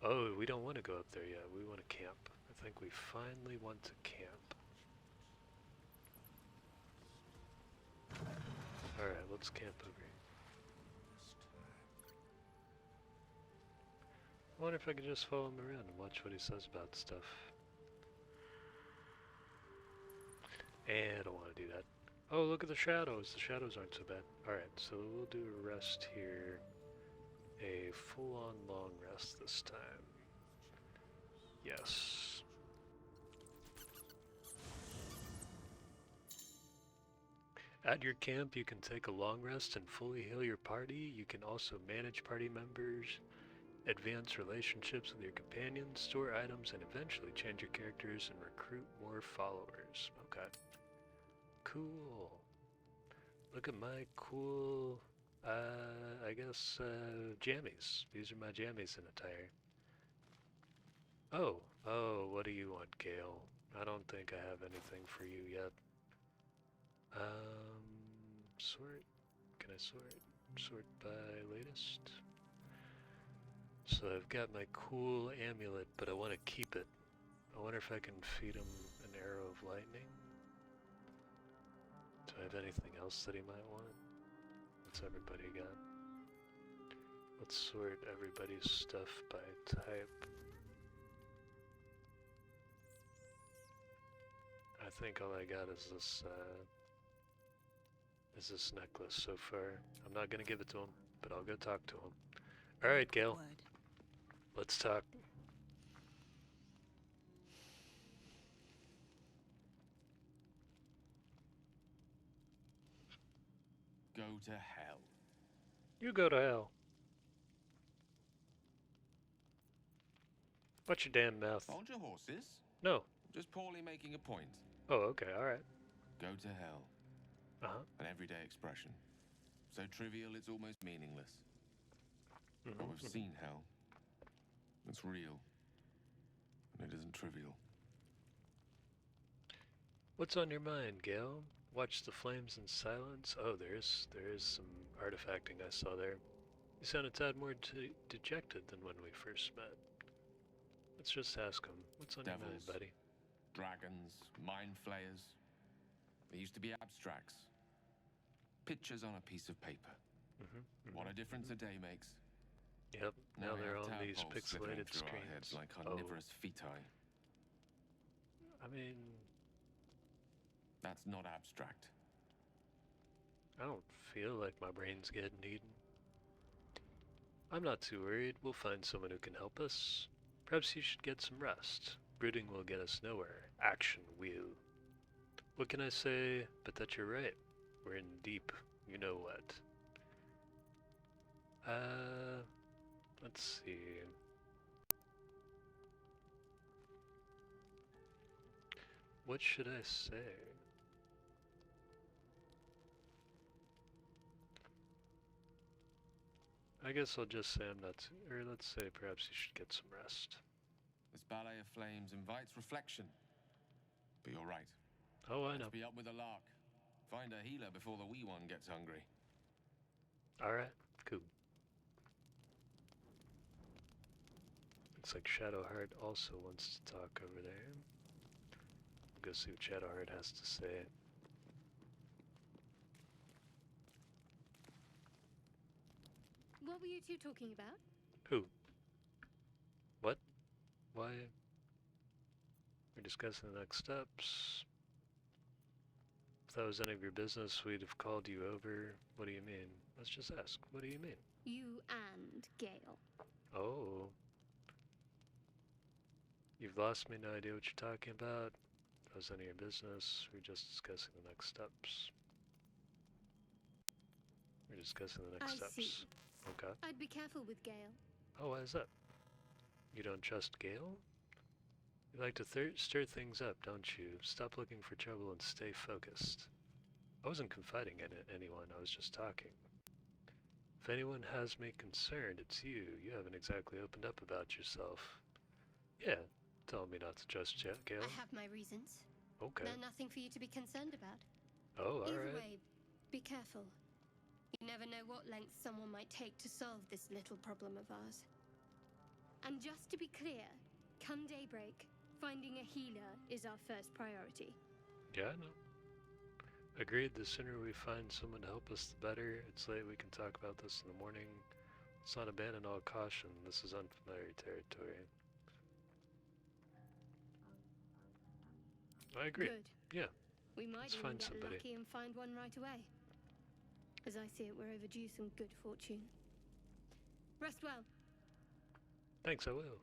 Oh, we don't want to go up there yet. We want to camp. I think we finally want to camp. Alright, let's camp over here. I wonder if I can just follow him around and watch what he says about stuff. And I don't want to do that. Oh, look at the shadows. The shadows aren't so bad. Alright, so we'll do a rest here. A full-on long rest this time. Yes. At your camp, you can take a long rest and fully heal your party. You can also manage party members, advance relationships with your companions, store items, and eventually change your characters and recruit more followers. Okay. Cool. Look at my cool, I guess, jammies. These are my jammies in attire. Oh, what do you want, Gale? I don't think I have anything for you yet. Sort. Can I sort? Sort by latest? So I've got my cool amulet, but I want to keep it. I wonder if I can feed him an arrow of lightning. Do I have anything else that he might want? What's everybody got? Let's sort everybody's stuff by type. I think all I got is this necklace so far. I'm not gonna give it to him, but I'll go talk to him. Alright, Gale. Word. Let's talk. Go to hell. You go to hell. Watch your damn mouth. Hold your horses. No. Just poorly making a point. Oh, okay, alright. Go to hell. Uh-huh. An everyday expression. So trivial it's almost meaningless. But we've seen hell. It's real. And it isn't trivial. What's on your mind, Gale? Watch the flames in silence? Oh, there is some artifacting I saw there. You sound a tad more dejected than when we first met. Let's just ask him. What's on your mind, buddy? Dragons, mind flayers. They used to be abstracts. Pictures on a piece of paper. What a difference a day makes. Yep, now we they're have on these tadpoles slithering pixelated through our screens. heads like carnivorous feti. I mean, That's not abstract. I don't feel like my brain's getting eaten. I'm not too worried. We'll find someone who can help us. Perhaps you should get some rest. Brooding will get us nowhere. Action will. What can I say but that you're right? We're in deep, you know what. Let's see. What should I say? I guess I'll just say I'm not too, or let's say perhaps you should get some rest. This ballet of flames invites reflection. But you're right. Oh, I know. Let's be up with the lark. Find a healer before the wee one gets hungry. Alright, cool. Looks like Shadowheart also wants to talk over there. We'll go see what Shadowheart has to say. What were you two talking about? Who? What? Why? We're discussing the next steps. If that was any of your business, we'd have called you over. What do you mean? Let's just ask. What do you mean? You and Gale. Oh. You've lost me, no idea what you're talking about. If that was any of your business, we're just discussing the next steps. We're discussing the next I steps. see. Okay. I'd be careful with Gale. Oh, why is that? You don't trust Gale? You like to stir things up, don't you? Stop looking for trouble and stay focused. I wasn't confiding in anyone, I was just talking. If anyone has me concerned, it's you. You haven't exactly opened up about yourself. Yeah, telling me not to trust Gale. I have my reasons. Okay. They're nothing for you to be concerned about. Oh, Either alright. way, be careful. You never know what lengths someone might take to solve this little problem of ours. And just to be clear, come daybreak, finding a healer is our first priority. Yeah, I know. Agreed, the sooner we find someone to help us, the better. It's late, we can talk about this in the morning. Let's not abandon all caution. This is unfamiliar territory. I agree. Good. Yeah. We might Let's even find get somebody. lucky and find one right away. As I see it, we're overdue some good fortune. Rest well. Thanks, I will.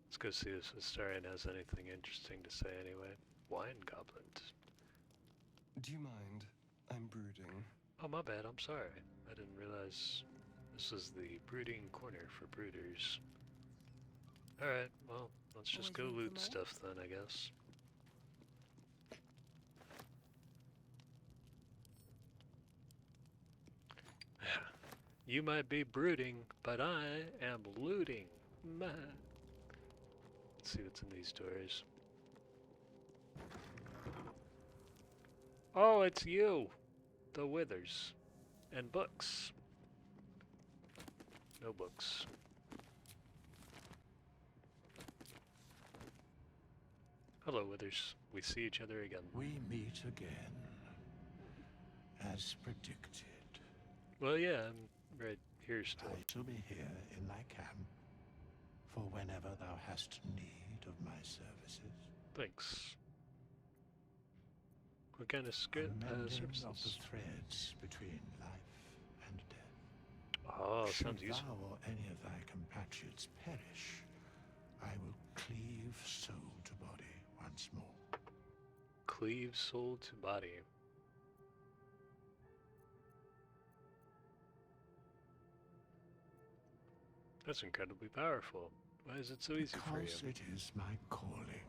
Let's go see if Astarion has anything interesting to say anyway. Wine goblins. Do you mind? I'm brooding. Oh, my bad, I'm sorry. I didn't realize this was the brooding corner for brooders. Alright, well, let's just go Always need loot some more? stuff then, I guess. You might be brooding, but I am looting. Let's see what's in these doors. Oh, it's you! The Whithers. And books. No books. Hello, Whithers. We see each other again. We meet again, as predicted. Well, yeah, I'm right here still. I shall be here in thy camp, for whenever thou hast need of my services. Thanks. What kind of Mending services? of the threads between life and death. Oh, Should sounds useful. thou or any of thy compatriots perish, I will cleave soul to body once more. Cleave soul to body. That's incredibly powerful. Why is it so easy for you? Because it is my calling.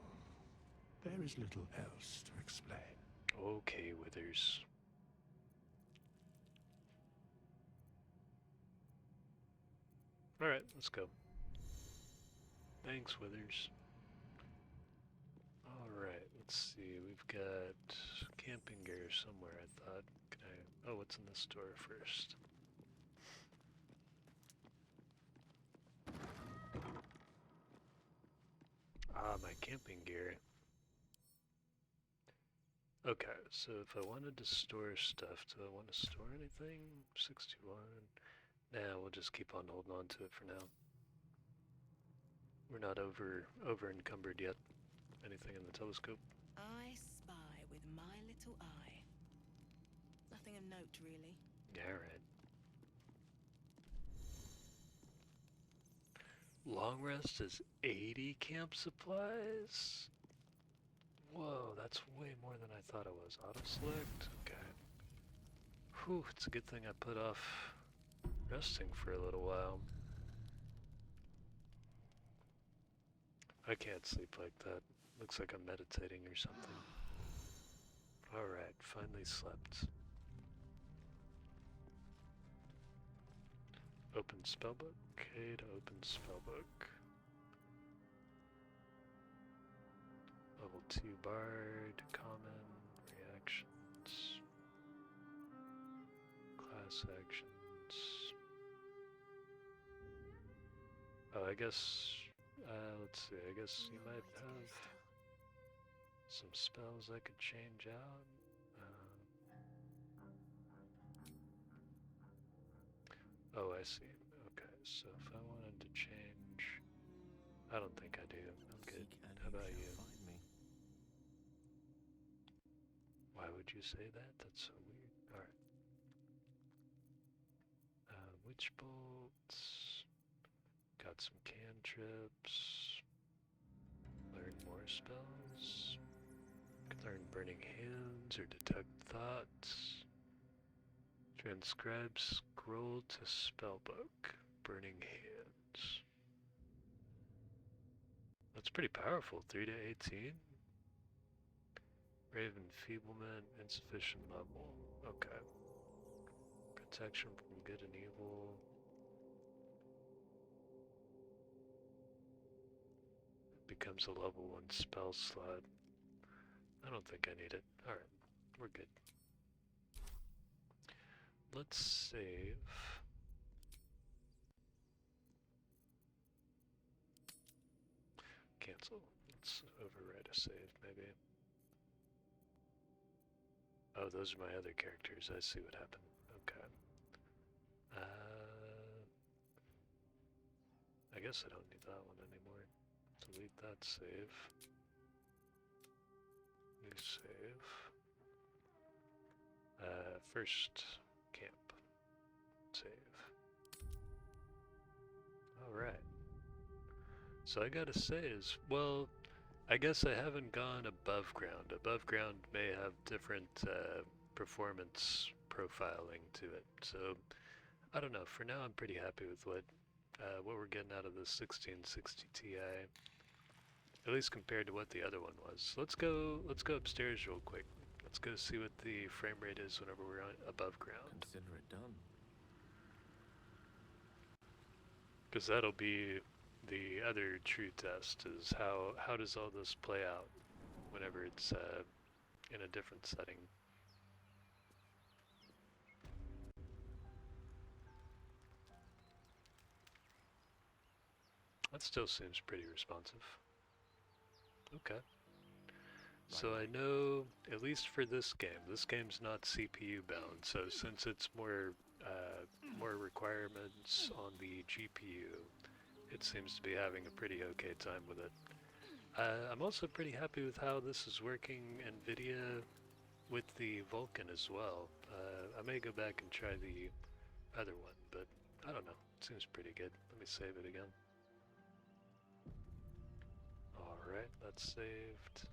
There is little else to explain. Okay, Whithers. Alright, let's go. Thanks, Whithers. Alright, let's see. We've got camping gear somewhere, I thought. Can I... Oh, what's in the store first? Ah, my camping gear. Okay, so if I wanted to store stuff, do I want to store anything? 61. Nah, we'll just keep on holding on to it for now. We're not over encumbered yet. Anything in the telescope? I spy with my little eye. Nothing of note, really. Alright. Long rest is 80 camp supplies? Whoa, that's way more than I thought it was. Auto select? Okay. Whew, it's a good thing I put off resting for a little while. I can't sleep like that. Looks like I'm meditating or something. Alright, finally slept. Open Spellbook. Okay, to open Spellbook. Level 2 Bard, Common, Reactions, Class Actions. Oh, I guess, let's see, I guess you might have some spells I could change out. Oh, I see. Okay, so if I wanted to change... I don't think I do. I'm good. How about you? Find me. Why would you say that? That's so weird. Alright. Witch bolts. Got some cantrips. Learn more spells. Could learn Burning Hands or Detect Thoughts. Transcribe scroll to Spellbook. Burning Hands. That's pretty powerful. 3 to 18. Brave Enfeeblement, insufficient level. Okay. Protection from good and evil. It becomes a level 1 spell slot. I don't think I need it. Alright, we're good. Let's save. Cancel. Let's override a save, maybe. Oh, those are my other characters. I see what happened. Okay. I guess I don't need that one anymore. Delete that save. New save. First camp. Save. Alright. So I gotta say is, well, I guess I haven't gone above ground. Above ground may have different performance profiling to it. So I don't know. For now, I'm pretty happy with what we're getting out of the 1660 Ti. At least compared to what the other one was. Let's go upstairs real quick. Let's go see what the frame rate is whenever we're above ground. Consider it done. Because that'll be the other true test, is how does all this play out whenever it's in a different setting. That still seems pretty responsive. Okay. So I know, at least for this game's not CPU bound, so since it's more requirements on the GPU, it seems to be having a pretty okay time with it. I'm also pretty happy with how this is working Nvidia with the Vulkan as well. I may go back and try the other one, but I don't know, it seems pretty good. Let me save it again. Alright, that's saved.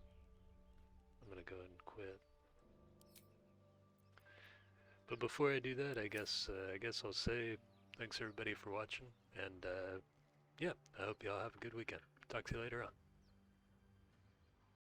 I'm gonna go ahead and quit. But before I do that, I guess I'll say thanks everybody for watching, and yeah, I hope y'all have a good weekend. Talk to you later on.